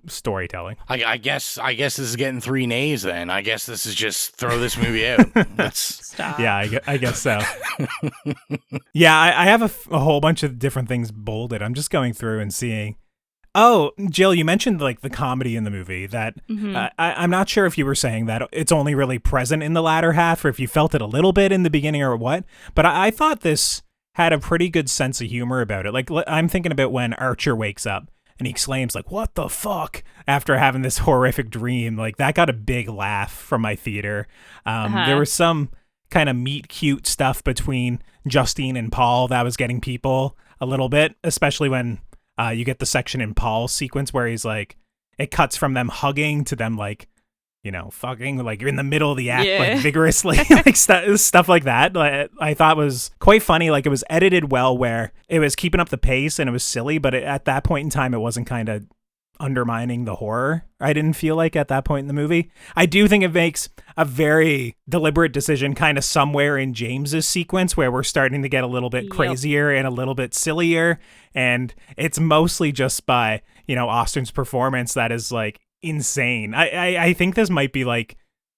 storytelling. I guess this is getting 3 nays then. I guess this is just throw this movie out. Stop. Yeah, I guess so. Yeah, I have a whole bunch of different things bolded. I'm just going through and seeing. Oh, Jill, you mentioned like the comedy in the movie that I'm not sure if you were saying that it's only really present in the latter half or if you felt it a little bit in the beginning or what, but I thought this had a pretty good sense of humor about it. Like I'm thinking about when Archer wakes up and he exclaims like, what the fuck? After having this horrific dream. Like that got a big laugh from my theater. There was some kind of meet cute stuff between Justine and Paul that was getting people a little bit, especially when you get the section in Paul's sequence where he's like, it cuts from them hugging to them like, fucking like you're in the middle of the act, like vigorously, like stuff like that. I thought was quite funny. Like it was edited well, where it was keeping up the pace and it was silly, but at that point in time, it wasn't kind of undermining the horror. I didn't feel like at that point in the movie. I do think it makes a very deliberate decision kind of somewhere in James's sequence where we're starting to get a little bit crazier and a little bit sillier. And it's mostly just by, Austin's performance that is like insane. I think this might be like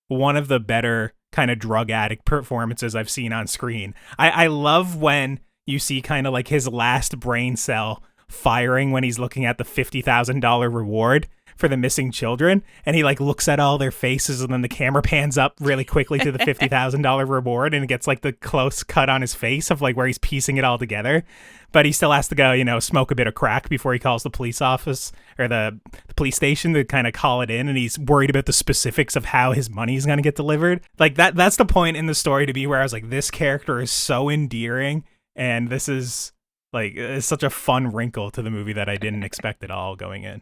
one of the better kind of drug addict performances I've seen on screen. I love when you see kind of like his last brain cell firing when he's looking at the $50,000 reward, for the missing children, and he like looks at all their faces, and then the camera pans up really quickly to the $50,000 reward, and it gets like the close cut on his face of like where he's piecing it all together. But he still has to go, smoke a bit of crack before he calls the police office or the police station to kind of call it in. And he's worried about the specifics of how his money is going to get delivered. Like that's the point in the story to be where I was like, this character is so endearing. And this is like, it's such a fun wrinkle to the movie that I didn't expect at all going in.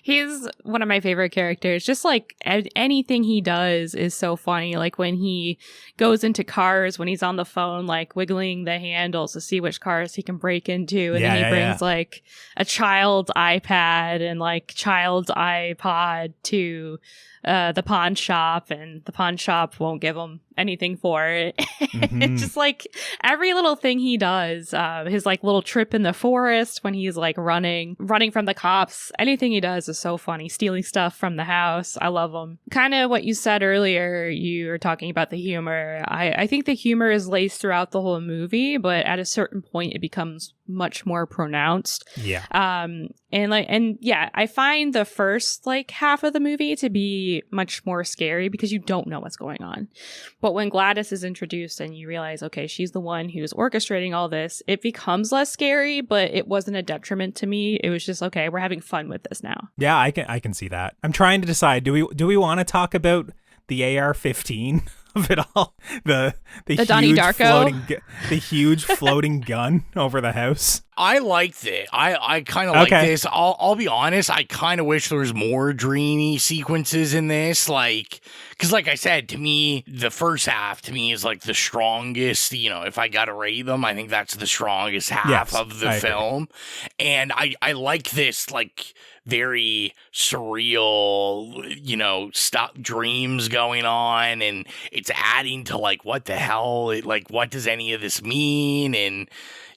He's one of my favorite characters. Just like anything he does is so funny. Like when he goes into cars, when he's on the phone, like wiggling the handles to see which cars he can break into. And then he brings like a child's iPad and like child's iPod to the pawn shop, and the pawn shop won't give him anything for it. It's just like every little thing he does, his like little trip in the forest when he's like running from the cops, anything he does is so funny. Stealing stuff from the house, I love him. Kind of what you said earlier, you were talking about the humor. I think the humor is laced throughout the whole movie, but at a certain point it becomes much more pronounced. I find the first like half of the movie to be much more scary because you don't know what's going on. But when Gladys is introduced and you realize, okay, she's the one who's orchestrating all this, it becomes less scary, but it wasn't a detriment to me. It was just, okay, we're having fun with this now. Yeah, I can see that. I'm trying to decide, do we want to talk about the AR-15 of it all? The Donnie Darko? The huge floating gun over the house. I liked it. I kind of like this. I'll be honest. I kind of wish there was more dreamy sequences in this. Like, because like I said, to me, the first half to me is like the strongest. If I got to rate them, I think that's the strongest half of the film. And I like this, like, very surreal, stuff, dreams going on, and it's adding to like, what the hell? Like, what does any of this mean? And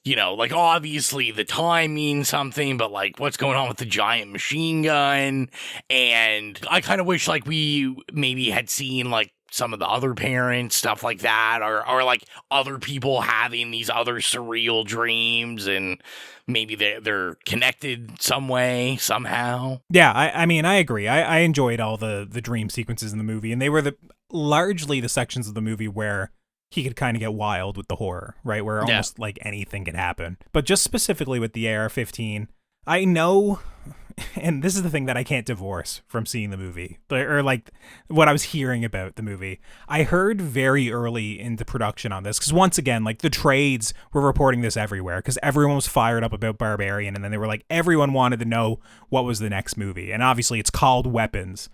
like, obviously the time means something, but like, what's going on with the giant machine gun? And I kind of wish like we maybe had seen like some of the other parents, stuff like that, or like other people having these other surreal dreams, and maybe they're connected some way, somehow. Yeah, I mean, I agree. I enjoyed all the dream sequences in the movie, and they were largely the sections of the movie where he could kind of get wild with the horror, right? Where almost like anything could happen. But just specifically with the AR-15, I know, and this is the thing that I can't divorce from seeing the movie, or like what I was hearing about the movie. I heard very early into production on this, because once again, like the trades were reporting this everywhere, because everyone was fired up about Barbarian, and then they were like, everyone wanted to know what was the next movie. And obviously it's called Weapons.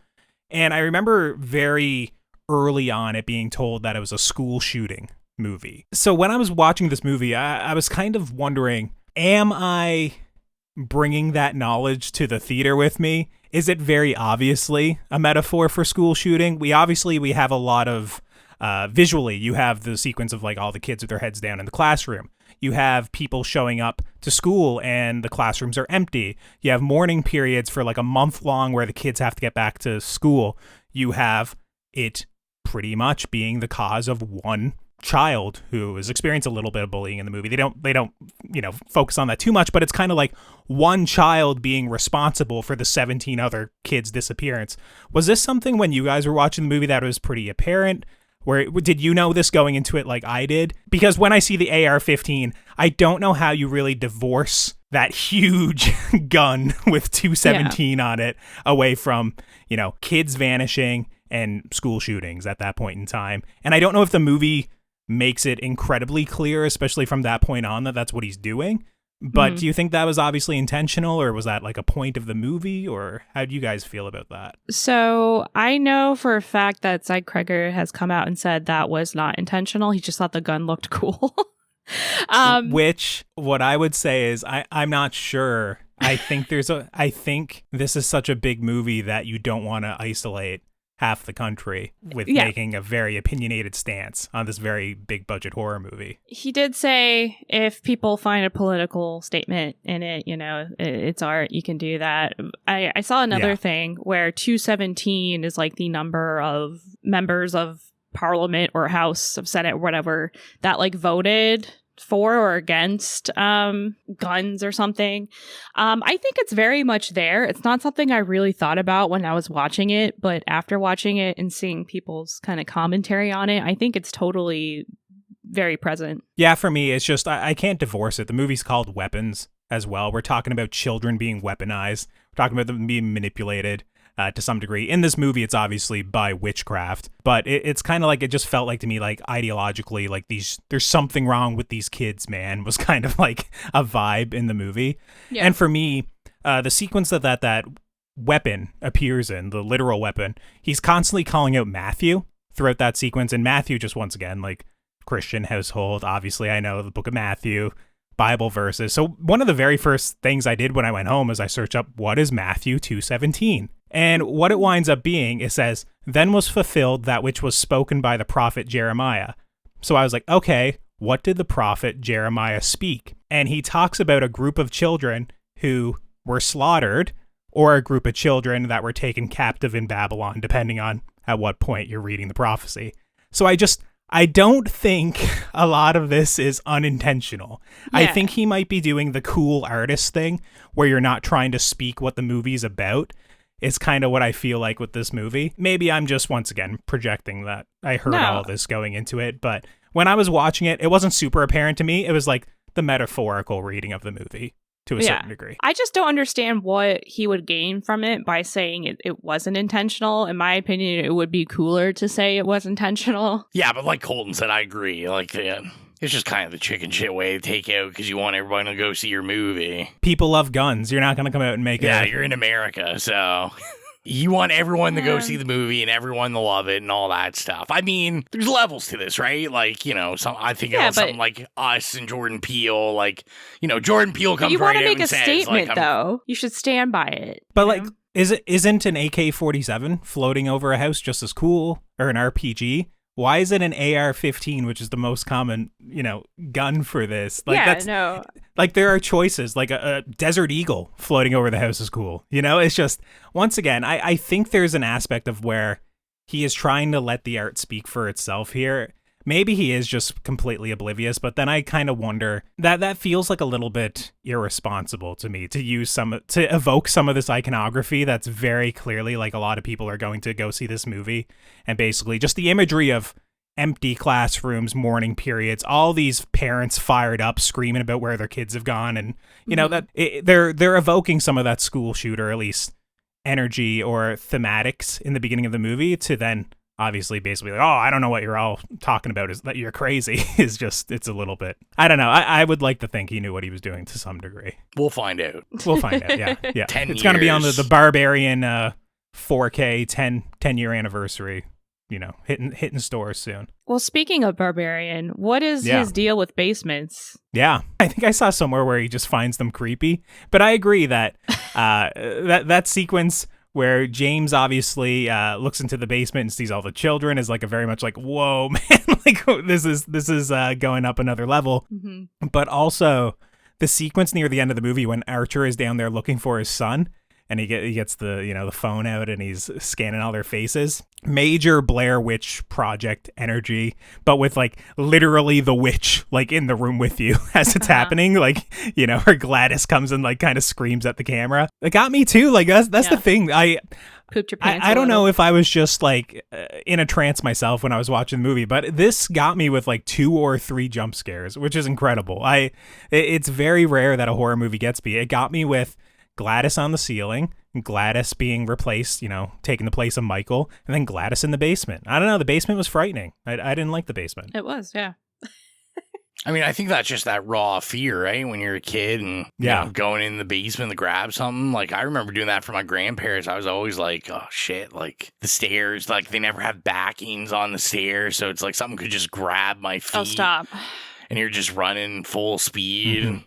And I remember very early on it being told that it was a school shooting movie. So when I was watching this movie, I was kind of wondering, am I bringing that knowledge to the theater with me? Is it very obviously a metaphor for school shooting? We have a lot of visually, you have the sequence of like all the kids with their heads down in the classroom. You have people showing up to school and the classrooms are empty. You have mourning periods for like a month long where the kids have to get back to school. You have it pretty much being the cause of one child who has experienced a little bit of bullying in the movie. They don't focus on that too much, but it's kind of like one child being responsible for the 17 other kids' disappearance. Was this something when you guys were watching the movie that was pretty apparent? Did you know this going into it like I did? Because when I see the AR-15, I don't know how you really divorce that huge gun with 217 on it away from, kids vanishing and school shootings at that point in time. And I don't know if the movie makes it incredibly clear, especially from that point on, that that's what he's doing. But do you think that was obviously intentional, or was that like a point of the movie, or how do you guys feel about that? So I know for a fact that Cregger has come out and said that was not intentional. He just thought the gun looked cool. Which, what I would say is, I'm not sure. I think this is such a big movie that you don't want to isolate half the country with making a very opinionated stance on this very big budget horror movie. He did say if people find a political statement in it, it's art, you can do that. I saw another thing where 217 is like the number of members of parliament or House of Senate or whatever that like voted for or against guns or something. I think it's very much there. It's not something I really thought about when I was watching it, but after watching it and seeing people's kind of commentary on it, I think it's totally very present. Yeah, for me, it's just I can't divorce it. The movie's called Weapons as well. We're talking about children being weaponized. We're talking about them being manipulated. To some degree. In this movie, it's obviously by witchcraft, but it's kind of like, it just felt like to me, like ideologically, like there's something wrong with these kids, man, was kind of like a vibe in the movie. Yeah. And for me, the sequence that weapon appears in, the literal weapon, he's constantly calling out Matthew throughout that sequence. And Matthew, just once again, like Christian household, obviously I know the book of Matthew, Bible verses. So one of the very first things I did when I went home is I searched up, what is Matthew 2:17? And what it winds up being, it says, then was fulfilled that which was spoken by the prophet Jeremiah. So I was like, okay, what did the prophet Jeremiah speak? And he talks about a group of children who were slaughtered, or a group of children that were taken captive in Babylon, depending on at what point you're reading the prophecy. So I don't think a lot of this is unintentional. Yeah. I think he might be doing the cool artist thing where you're not trying to speak what the movie's about. It's kind of what I feel like with this movie. Maybe I'm just, once again, projecting that I heard all this going into it. But when I was watching it, it wasn't super apparent to me. It was like the metaphorical reading of the movie to a certain degree. I just don't understand what he would gain from it by saying it wasn't intentional. In my opinion, it would be cooler to say it was intentional. Yeah, but like Colton said, I agree. Like, it's just kind of the chicken shit way to take out because you want everyone to go see your movie. People love guns. You're not going to come out and make it. Yeah, you're in America, so you want everyone to go see the movie and everyone to love it and all that stuff. I mean, there's levels to this, right? Like, I think of something like Us and Jordan Peele. Like, Jordan Peele comes right out and says, you want to make a statement, though. You should stand by it. But like, isn't an AK-47 floating over a house just as cool, or an RPG? Why is it an AR-15, which is the most common, gun for this? Like, no. Like, there are choices. Like, a Desert Eagle floating over the house is cool. It's just, once again, I think there's an aspect of where he is trying to let the art speak for itself here. Maybe he is just completely oblivious, but then I kind of wonder that feels like a little bit irresponsible to me to evoke some of this iconography that's very clearly like a lot of people are going to go see this movie, and basically just the imagery of empty classrooms, mourning periods, all these parents fired up screaming about where their kids have gone, and they're evoking some of that school shooter, at least energy or thematics in the beginning of the movie, to then obviously basically like, oh, I don't know what you're all talking about, is that you're crazy. It's a little bit, I don't know. I would like to think he knew what he was doing to some degree. We'll find out. Yeah. 10 it's going to be on the Barbarian 4K 10-year anniversary, hitting stores soon. Well, speaking of Barbarian, what is his deal with basements? Yeah, I think I saw somewhere where he just finds them creepy. But I agree that that sequence where James obviously looks into the basement and sees all the children is like a very much like, whoa, man, like this is going up another level. Mm-hmm. But also the sequence near the end of the movie when Archer is down there looking for his son, and he gets the the phone out and he's scanning all their faces. Major Blair Witch Project energy, but with like literally the witch like in the room with you as it's happening. Like, her Gladys comes and like kind of screams at the camera. It got me too. Like that's the thing. I pooped your pants. I don't know if I was just like in a trance myself when I was watching the movie, but this got me with like 2 or 3 jump scares, which is incredible. It's very rare that a horror movie gets me. It got me with Gladys on the ceiling, Gladys being replaced, taking the place of Michael, and then Gladys in the basement. I don't know. The basement was frightening. I didn't like the basement. It was, yeah. I mean, I think that's just that raw fear, right? When you're a kid and going in the basement to grab something. Like, I remember doing that for my grandparents. I was always like, oh, shit, like the stairs, like they never have backings on the stairs. So it's like something could just grab my feet. Oh, stop. And you're just running full speed and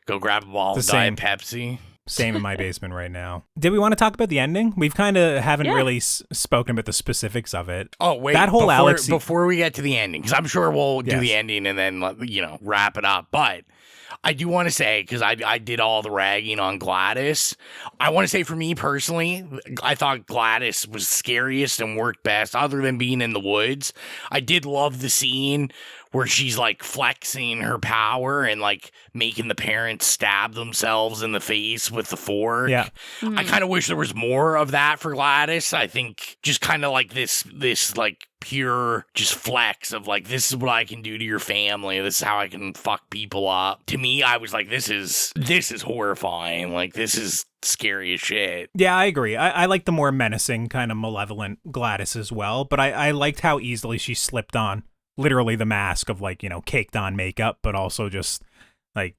go grab a bottle of Diet Pepsi. Same in my basement right now. Did we want to talk about the ending? We've kind of haven't really spoken about the specifics of it. Oh, wait. That whole before we get to the ending, because I'm sure we'll do the ending and then, wrap it up. But I do want to say, because I did all the ragging on Gladys, I want to say for me personally, I thought Gladys was scariest and worked best, other than being in the woods. I did love the scene where she's like flexing her power and like making the parents stab themselves in the face with the fork. Yeah. I kind of wish there was more of that for Gladys. I think just kind of like this like pure just flex of like, this is what I can do to your family. This is how I can fuck people up. To me, I was like, this is horrifying. Like, this is scary as shit. Yeah, I agree. I like the more menacing, kind of malevolent Gladys as well, but I liked how easily she slipped on literally the mask of like, caked on makeup, but also just I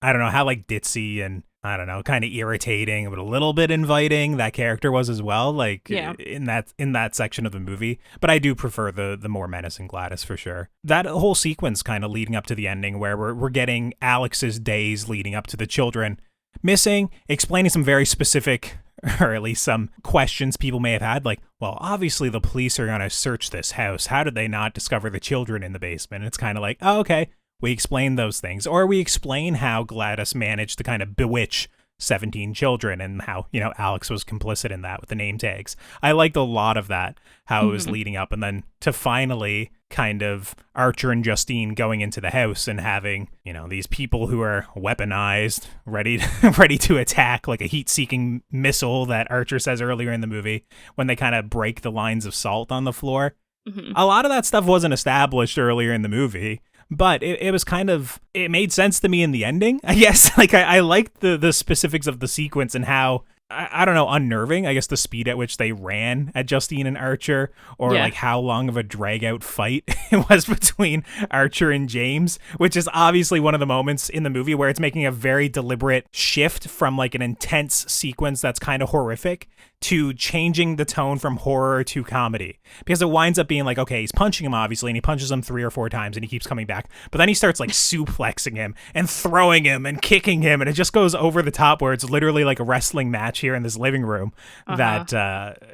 don't know how like ditzy and I don't know, kind of irritating, but a little bit inviting that character was as well, like in that section of the movie. But I do prefer the more menacing Gladys for sure. That whole sequence kind of leading up to the ending where we're getting Alex's days leading up to the children missing, explaining some very specific, or at least some questions people may have had, like, well, obviously the police are going to search this house. How did they not discover the children in the basement? And it's kind of like, oh, okay, we explain those things. Or we explain how Gladys managed to kind of bewitch 17 children and how, Alex was complicit in that with the name tags. I liked a lot of that, how it was leading up. And then to finally kind of Archer and Justine going into the house and having, these people who are weaponized, ready to attack like a heat-seeking missile that Archer says earlier in the movie when they kind of break the lines of salt on the floor. Mm-hmm. A lot of that stuff wasn't established earlier in the movie. But it was kind of, it made sense to me in the ending, I guess. Like, I liked the specifics of the sequence and how, I don't know, unnerving, I guess, the speed at which they ran at Justine and Archer, or like how long of a drag out fight it was between Archer and James, which is obviously one of the moments in the movie where it's making a very deliberate shift from like an intense sequence that's kind of horrific to changing the tone from horror to comedy, because it winds up being like, okay, he's punching him obviously, and he punches him 3 or 4 times and he keeps coming back, but then he starts like suplexing him and throwing him and kicking him, and it just goes over the top where it's literally like a wrestling match here in this living room that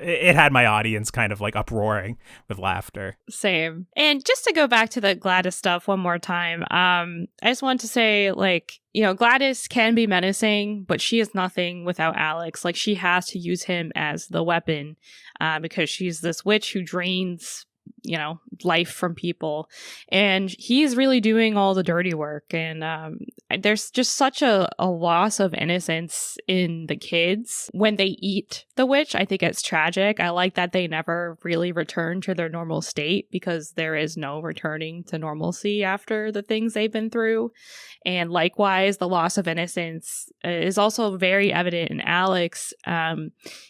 it had my audience kind of like uproaring with laughter. Same. And just to go back to the Gladys stuff one more time, I just want to say, like, Gladys can be menacing, but she is nothing without Alex. Like, she has to use him as the weapon because she's this witch who drains, life from people. And he's really doing all the dirty work. And there's just such a loss of innocence in the kids when they eat the witch. I think it's tragic. I like that they never really return to their normal state, because there is no returning to normalcy after the things they've been through. And likewise, the loss of innocence is also very evident in Alex.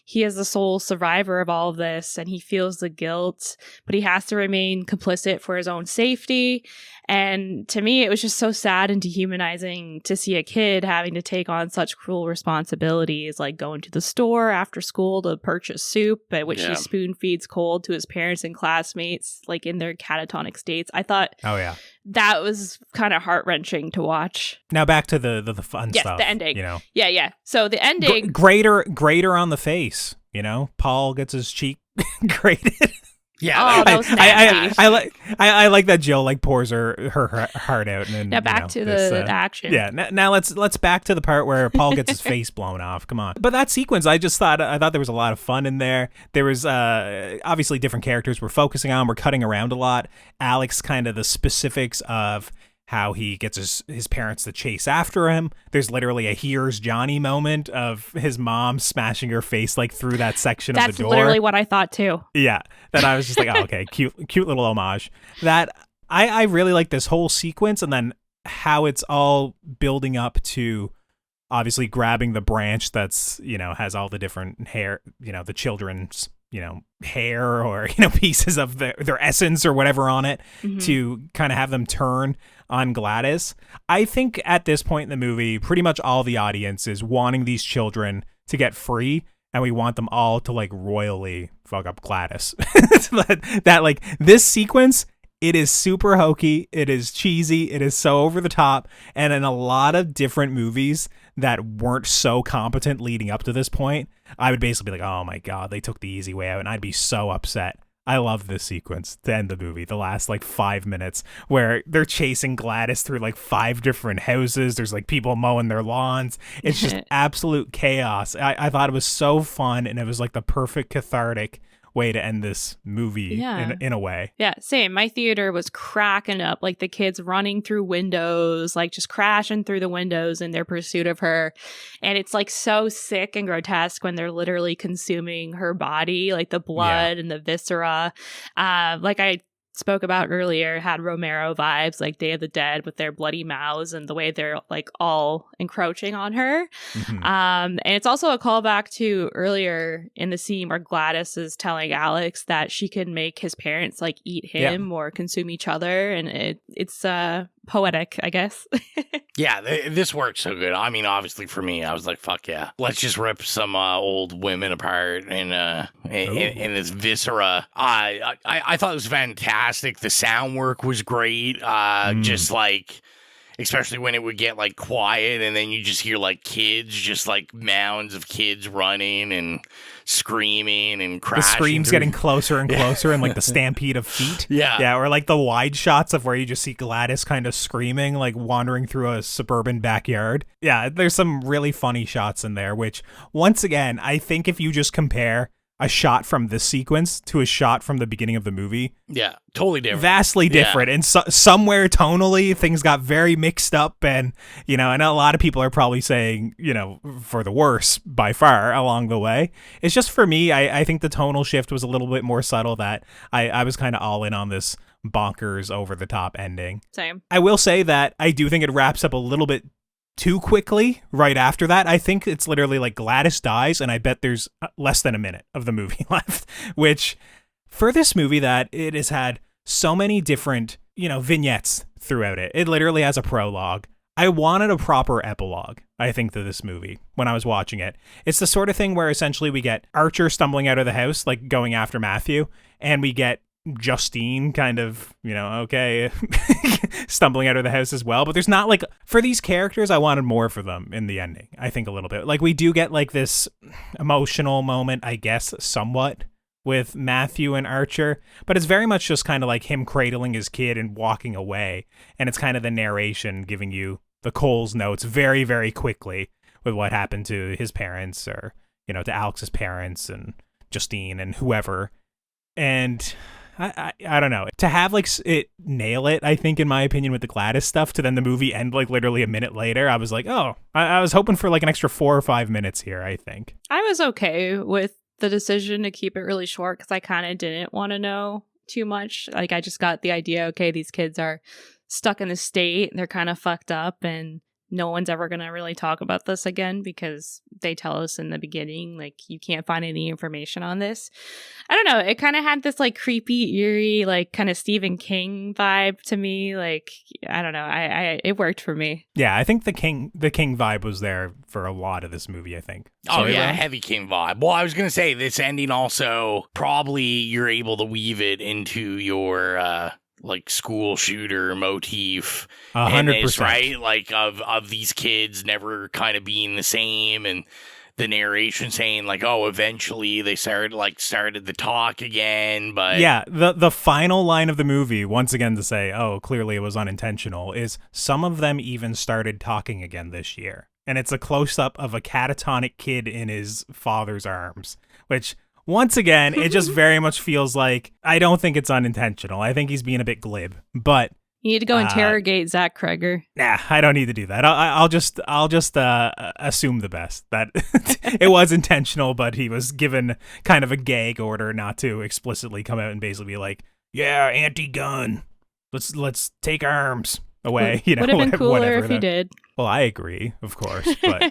He is the sole survivor of all of this, and he feels the guilt, but he has to remain complicit for his own safety. And to me, it was just so sad and dehumanizing to see a kid having to take on such cruel responsibilities, like going to the store after school to purchase soup, at which he spoon feeds cold to his parents and classmates, like in their catatonic states. I thought, that was kind of heart-wrenching to watch. Now back to the fun stuff. Yes, the ending. Yeah. So the ending, grater on the face. Paul gets his cheek grated. Yeah, that was nasty. I like that Jill like pours her heart out. And now back to the action. Yeah, now let's back to the part where Paul gets his face blown off. Come on. But that sequence, I thought there was a lot of fun in there. There was obviously different characters we're focusing on. We're cutting around a lot. Alex, kind of the specifics of how he gets his parents to chase after him. There's literally a Here's Johnny moment of his mom smashing her face like through that section of the door. That's literally what I thought too. Yeah, that I was just like, oh, okay, cute little homage. That I really like this whole sequence, and then how it's all building up to obviously grabbing the branch that's, has all the different hair, the children's, hair or, pieces of their essence or whatever on it, to kind of have them turn on Gladys. I think at this point in the movie, pretty much all the audience is wanting these children to get free, and we want them all to like royally fuck up Gladys. that like this sequence, it is super hokey, it is cheesy, it is so over the top, and in a lot of different movies that weren't so competent leading up to this point, I would basically be like, oh my god, they took the easy way out, and I'd be so upset. I love this sequence to end the movie, the last like 5 minutes where they're chasing Gladys through like 5 different houses. There's like people mowing their lawns. It's just absolute chaos. I thought it was so fun, and it was like the perfect cathartic way to end this movie in a way. Yeah, same. My theater was cracking up, like the kids running through windows, like just crashing through the windows in their pursuit of her. And it's like so sick and grotesque when they're literally consuming her body, like the blood and the viscera. Like I spoke about earlier, had Romero vibes, like Day of the Dead with their bloody mouths and the way they're like all encroaching on her. And it's also a callback to earlier in the scene where Gladys is telling Alex that she can make his parents like eat him or consume each other, and it's poetic, I guess. This works so good. I mean, obviously for me, I was like, fuck yeah, let's just rip some old women apart in this viscera. I thought it was fantastic. The sound work was great. Just like, especially when it would get like quiet and then you just hear like kids, just like mounds of kids running and screaming and crashing. The screams getting closer and closer and like the stampede of feet. Yeah. Or like the wide shots of where you just see Gladys kind of screaming, like wandering through a suburban backyard. Yeah, there's some really funny shots in there, which once again, I think if you just compare a shot from this sequence to a shot from the beginning of the movie. Yeah, totally different. Vastly different. And somewhere tonally, things got very mixed up. And, you know, and a lot of people are probably saying, you know, for the worse by far along the way. It's just for me, I think the tonal shift was a little bit more subtle, that I was kind of all in on this bonkers over the top ending. Same. I will say that I do think it wraps up a little bit too quickly right after that. I think it's literally like Gladys dies, and I bet there's less than a minute of the movie left, which for this movie that it has had so many different, you know, vignettes throughout it. It literally has a prologue. I wanted a proper epilogue, I think, to this movie when I was watching it. It's the sort of thing where essentially we get Archer stumbling out of the house, like going after Matthew, and we get Justine kind of, you know, okay, stumbling out of the house as well. But there's not like, for these characters, I wanted more for them in the ending, I think, a little bit. Like, we do get like this emotional moment, I guess, somewhat with Matthew and Archer, but it's very much just kind of like him cradling his kid and walking away. And it's kind of the narration giving you the Coles notes very, very quickly with what happened to his parents, or, you know, to Alex's parents and Justine and whoever. And I don't know, to have like it nail it, I think, in my opinion, with the Gladys stuff, to then the movie end like literally a minute later, I was like, oh, I was hoping for like an extra 4 or 5 minutes here, I think. I was okay with the decision to keep it really short because I kind of didn't want to know too much. Like, I just got the idea, okay, these kids are stuck in a state, they're kind of fucked up, and no one's ever going to really talk about this again because they tell us in the beginning, like, you can't find any information on this. I don't know. It kind of had this like creepy, eerie, like kind of Stephen King vibe to me. Like, I don't know. It worked for me. Yeah, I think the King vibe was there for a lot of this movie, I think. Oh, yeah, heavy King vibe. Well, I was going to say this ending also, probably you're able to weave it into your like school shooter motif, 100%, right? Like of these kids never kind of being the same, and the narration saying like, oh, eventually they started the talk again. But yeah, the final line of the movie, once again to say, oh, clearly it was unintentional, is some of them even started talking again this year, and it's a close up of a catatonic kid in his father's arms, which, once again, it just very much feels like, I don't think it's unintentional. I think he's being a bit glib, but you need to go interrogate Zach Cregger. Nah, I don't need to do that. I'll just assume the best, that it was intentional, but he was given kind of a gag order not to explicitly come out and basically be like, yeah, anti-gun, let's take arms away. You know, would have been cooler whatever if he did. Well, I agree, of course, but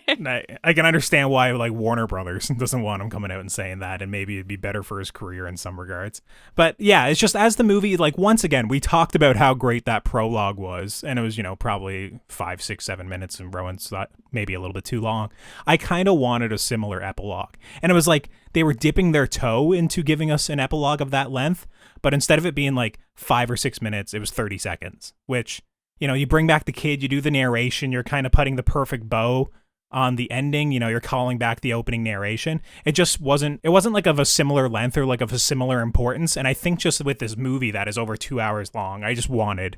I can understand why, like, Warner Brothers doesn't want him coming out and saying that, and maybe it'd be better for his career in some regards. But yeah, it's just, as the movie, like, once again, we talked about how great that prologue was, and it was, you know, probably 5, 6, 7 minutes, and Rowan thought maybe a little bit too long. I kind of wanted a similar epilogue, and it was like they were dipping their toe into giving us an epilogue of that length, but instead of it being like 5 or 6 minutes, it was 30 seconds, which, you know, you bring back the kid, you do the narration, you're kind of putting the perfect bow on the ending. You know, you're calling back the opening narration. It wasn't like of a similar length or like of a similar importance. And I think just with this movie that is over 2 hours long, I just wanted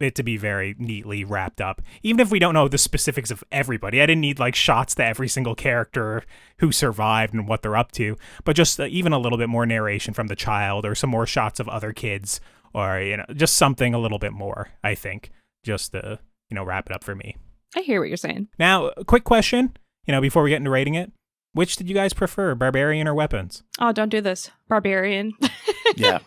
it to be very neatly wrapped up. Even if we don't know the specifics of everybody, I didn't need like shots to every single character who survived and what they're up to, but just even a little bit more narration from the child or some more shots of other kids, or, you know, just something a little bit more, I think, just to, you know, wrap it up for me. I hear what you're saying. Now, a quick question, you know, before we get into rating it. Which did you guys prefer, Barbarian or Weapons? Oh, don't do this. Barbarian. Yeah.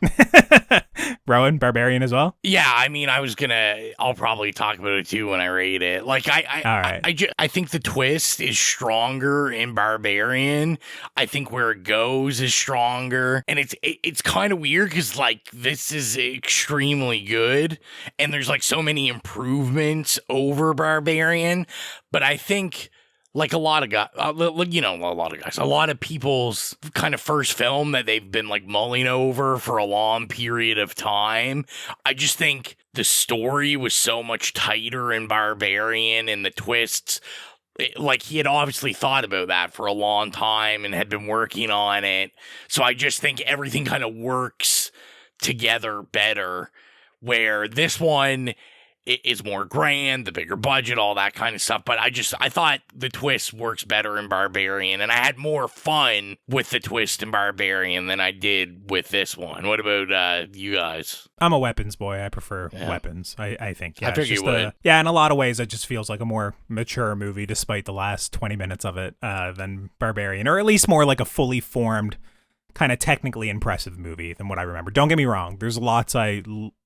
Rowan, Barbarian as well? Yeah, I mean, I'll probably talk about it too when I rate it. Like, I think the twist is stronger in Barbarian. I think where it goes is stronger. And it's kind of weird because, like, this is extremely good. And there's, like, so many improvements over Barbarian. But I think... like a lot of guys, a lot of people's kind of first film that they've been like mulling over for a long period of time. I just think the story was so much tighter in Barbarian, and the twists, like he had obviously thought about that for a long time and had been working on it. So I just think everything kind of works together better, where this one is more grand, the bigger budget, all that kind of stuff. But I thought the twist works better in Barbarian, and I had more fun with the twist in Barbarian than I did with this one. What about you guys? I'm a Weapons boy. I prefer Weapons, I think. Yeah, I figured you would. Yeah, in a lot of ways, it just feels like a more mature movie, despite the last 20 minutes of it, than Barbarian, or at least more like a fully formed, kind of technically impressive movie than what I remember. Don't get me wrong. There's lots I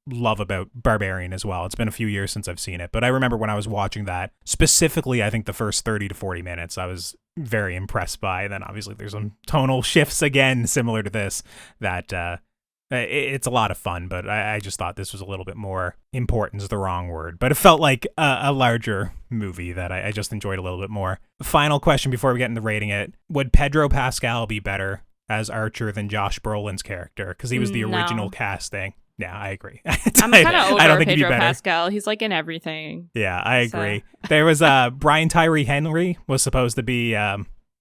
love about Barbarian as well. It's been a few years since I've seen it, but I remember when I was watching that, specifically, I think the first 30 to 40 minutes, I was very impressed by. And then obviously there's some tonal shifts again, similar to this, that it's a lot of fun, but I just thought this was a little bit more, important is the wrong word, but it felt like a larger movie that I just enjoyed a little bit more. Final question before we get into rating it. Would Pedro Pascal be better as Archer than Josh Brolin's character? Because he was the original casting. Yeah, I agree. I'm kind of over Pedro Pascal. He's like in everything. Yeah, I agree. There was Brian Tyree Henry was supposed to be,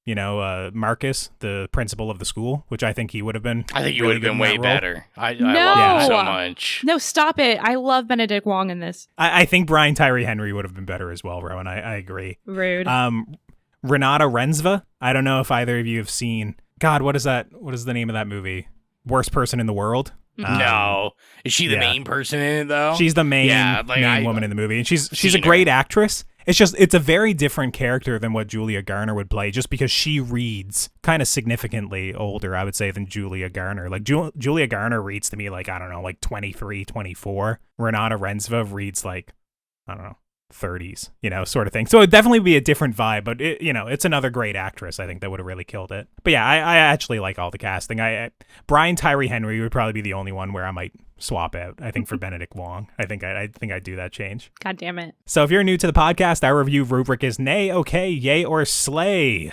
Marcus, the principal of the school, which I think he would have been. I think he would have been way better. I love him so much. No, stop it. I love Benedict Wong in this. I think Brian Tyree Henry would have been better as well, Rowan. I agree. Rude. Renata Rensva. I don't know if either of you have seen. God, what is that? What is the name of that movie? Worst Person in the World? No. Is she the main person in it, though? She's the main woman in the movie. And she's a great actress. It's a very different character than what Julia Garner would play, just because she reads kind of significantly older, I would say, than Julia Garner. Like, Julia Garner reads to me like, I don't know, like 23, 24. Renata Rensva reads like, I don't know, 30s, sort of thing. So it'd definitely be a different vibe, but it's another great actress, I think, that would have really killed it. But yeah, I actually like all the casting. Brian Tyree Henry would probably be the only one where I might swap out, I think, for Benedict Wong. I think I'd do that change. God damn it. So if you're new to the podcast, our review rubric is nay, okay, yay, or slay.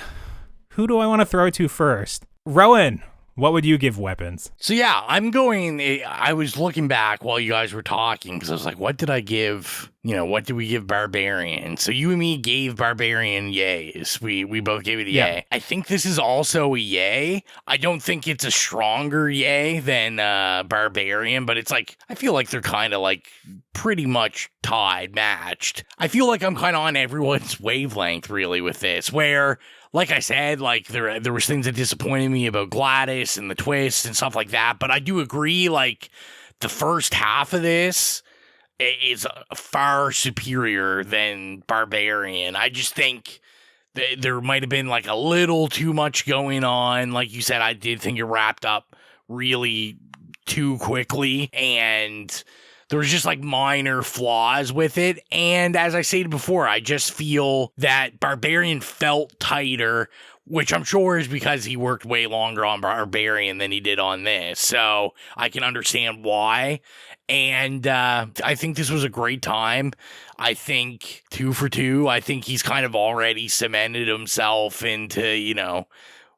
Who do I want to throw to first? Rowan, what would you give Weapons? So yeah, I was looking back while you guys were talking, because I was like, what did I give, what did we give Barbarian? So you and me gave Barbarian yays. We both gave it a yay. I think this is also a yay. I don't think it's a stronger yay than Barbarian, but it's like, I feel like they're kind of like pretty much matched. I feel like I'm kind of on everyone's wavelength really with this, where, like I said, like there was things that disappointed me about Gladys and the twist and stuff like that, but I do agree, like, the first half of this is far superior than Barbarian. I just think there might have been like a little too much going on. Like you said, I did think it wrapped up really too quickly, and there was just like minor flaws with it. And as I stated before, I just feel that Barbarian felt tighter, which I'm sure is because he worked way longer on Barbarian than he did on this. So I can understand why. And I think this was a great time. I think 2 for 2. I think he's kind of already cemented himself into,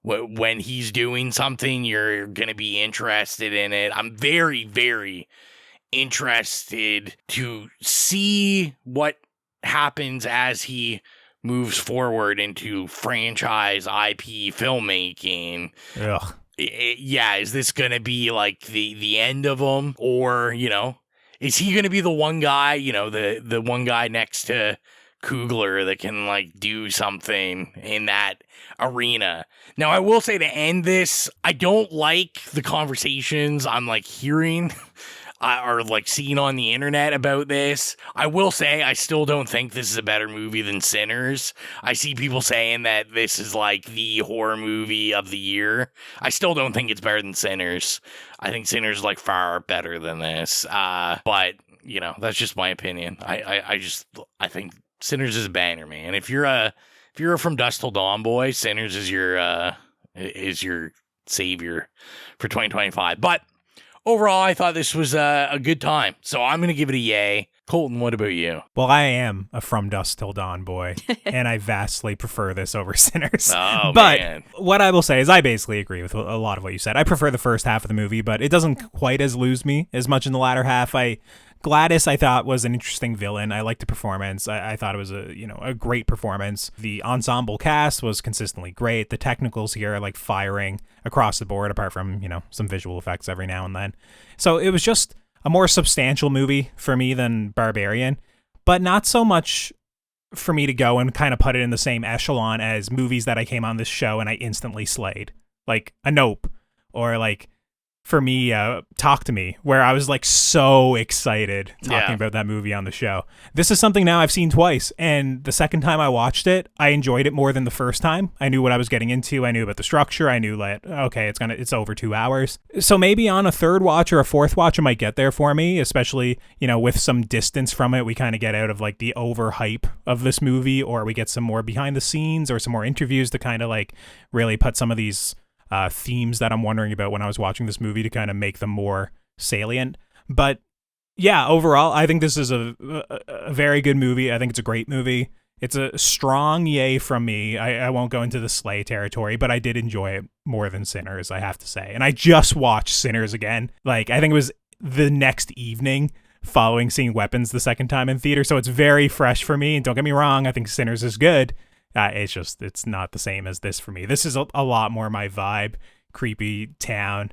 when he's doing something, you're going to be interested in it. I'm very, very interested to see what happens as he moves forward into franchise IP filmmaking. Ugh. Yeah, is this going to be like the end of him? Or, is he going to be the one guy, the one guy next to Coogler that can like do something in that arena? Now, I will say to end this, I don't like the conversations I'm like hearing or like seeing on the internet about this. I will say I still don't think this is a better movie than Sinners. I see people saying that this is like the horror movie of the year. I still don't think it's better than Sinners. I think Sinners is like far better than this. But that's just my opinion. I think Sinners is a banger, man. If you're a From Dusk Till Dawn boy, Sinners is your savior for 2025. But overall, I thought this was a good time, so I'm going to give it a yay. Colton, what about you? Well, I am a From Dusk Till Dawn boy, and I vastly prefer this over Sinners. Oh, but man. What I will say is I basically agree with a lot of what you said. I prefer the first half of the movie, but it doesn't quite as lose me as much in the latter half. Gladys, I thought, was an interesting villain. I liked the performance. I thought it was a great performance. The ensemble cast was consistently great. The technicals here are like firing across the board, apart from, some visual effects every now and then. So it was just a more substantial movie for me than Barbarian, but not so much for me to go and kind of put it in the same echelon as movies that I came on this show and I instantly slayed. Like a Nope, or like, for me, Talk to Me, where I was like so excited talking about that movie on the show. This is something now I've seen twice, and the second time I watched it, I enjoyed it more than the first time. I knew what I was getting into. I knew about the structure. I knew like, okay, it's over 2 hours. So maybe on a third watch or a fourth watch, it might get there for me, especially, with some distance from it. We kind of get out of like the overhype of this movie, or we get some more behind the scenes or some more interviews to kind of like really put some of these themes that I'm wondering about when I was watching this movie to kind of make them more salient. But yeah, overall, I think this is a very good movie. I think it's a great movie. It's a strong yay from me. I won't go into the slay territory, but I did enjoy it more than Sinners, I have to say. And I just watched Sinners again. Like, I think it was the next evening following seeing Weapons the second time in theater. So it's very fresh for me. And don't get me wrong, I think Sinners is good. It's not the same as this for me. This is a lot more my vibe. Creepy town,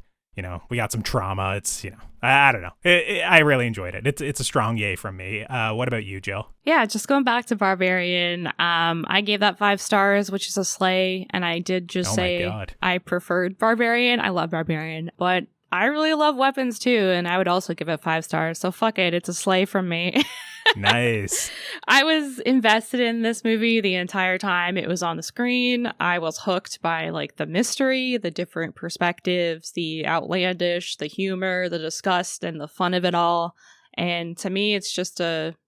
we got some trauma. It's, I don't know. I really enjoyed it. It's a strong yay from me. What about you, Jill? Yeah, just going back to Barbarian, I gave that 5 stars, which is a slay. And I did just say I preferred Barbarian. I love Barbarian, but I really love Weapons too. And I would also give it 5 stars. So fuck it. It's a slay from me. Nice. I was invested in this movie the entire time it was on the screen. I was hooked by like the mystery, the different perspectives, the outlandish, the humor, the disgust, and the fun of it all. And to me, it's just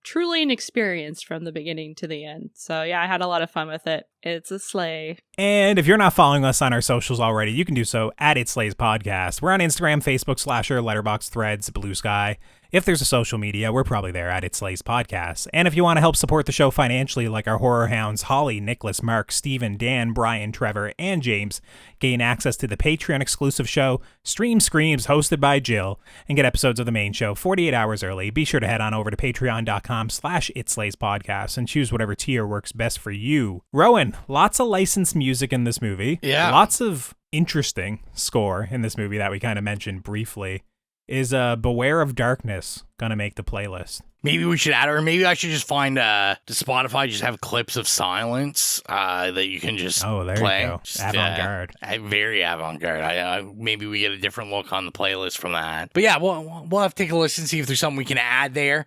truly an experience from the beginning to the end. So yeah, I had a lot of fun with it. It's a slay. And if you're not following us on our socials already, you can do so at It Slays Podcast. We're on Instagram, Facebook, Slasher, Letterboxd, Threads, Bluesky. If there's a social media, we're probably there at It Slays Podcast. And if you want to help support the show financially, like our horror hounds, Holly, Nicholas, Mark, Steven, Dan, Brian, Trevor, and James, gain access to the Patreon exclusive show, Stream Screams, hosted by Jill, and get episodes of the main show 48 hours early. Be sure to head on over to patreon.com/itslayspodcast and choose whatever tier works best for you. Rowan, lots of licensed music in this movie. Yeah. Lots of interesting score in this movie that we kind of mentioned briefly. Is Beware of Darkness gonna make the playlist? Maybe we should add, or maybe I should just find does Spotify just have clips of silence that you can just play? You go. Avant-garde. Very avant-garde. Maybe we get a different look on the playlist from that. But yeah, we'll have to take a listen, see if there's something we can add there.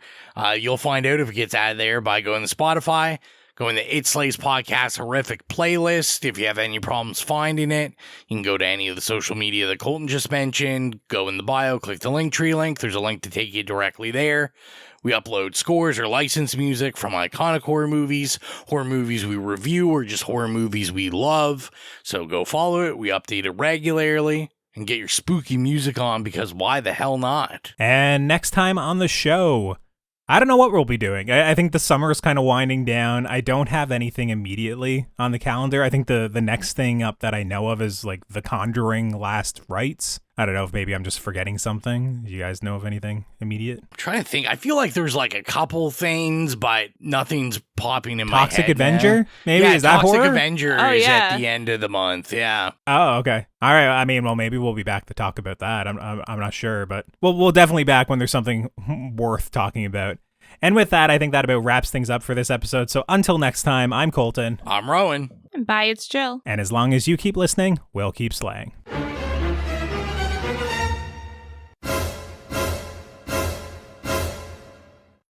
You'll find out if it gets added there by going to Spotify. Go in the It Slays Podcast Horrific playlist. If you have any problems finding it, you can go to any of the social media that Colton just mentioned. Go in the bio, click the Linktree link. There's a link to take you directly there. We upload scores or licensed music from iconic horror movies we review, or just horror movies we love. So go follow it. We update it regularly. And get your spooky music on, because why the hell not? And next time on the show, I don't know what we'll be doing. I think the summer is kind of winding down. I don't have anything immediately on the calendar. I think the next thing up that I know of is like The Conjuring Last Rites. I don't know if maybe I'm just forgetting something. Do you guys know of anything immediate? I'm trying to think. I feel like there's like a couple things, but nothing's popping in my head. Toxic Avenger? Man. Maybe? Yeah, Is that Toxic horror? Avenger is at the end of the month. Yeah. Oh, okay. All right. I mean, well, maybe we'll be back to talk about that. I'm not sure, but we'll definitely back when there's something worth talking about. And with that, I think that about wraps things up for this episode. So until next time, I'm Colton. I'm Rowan. And bye, it's Jill. And as long as you keep listening, we'll keep slaying.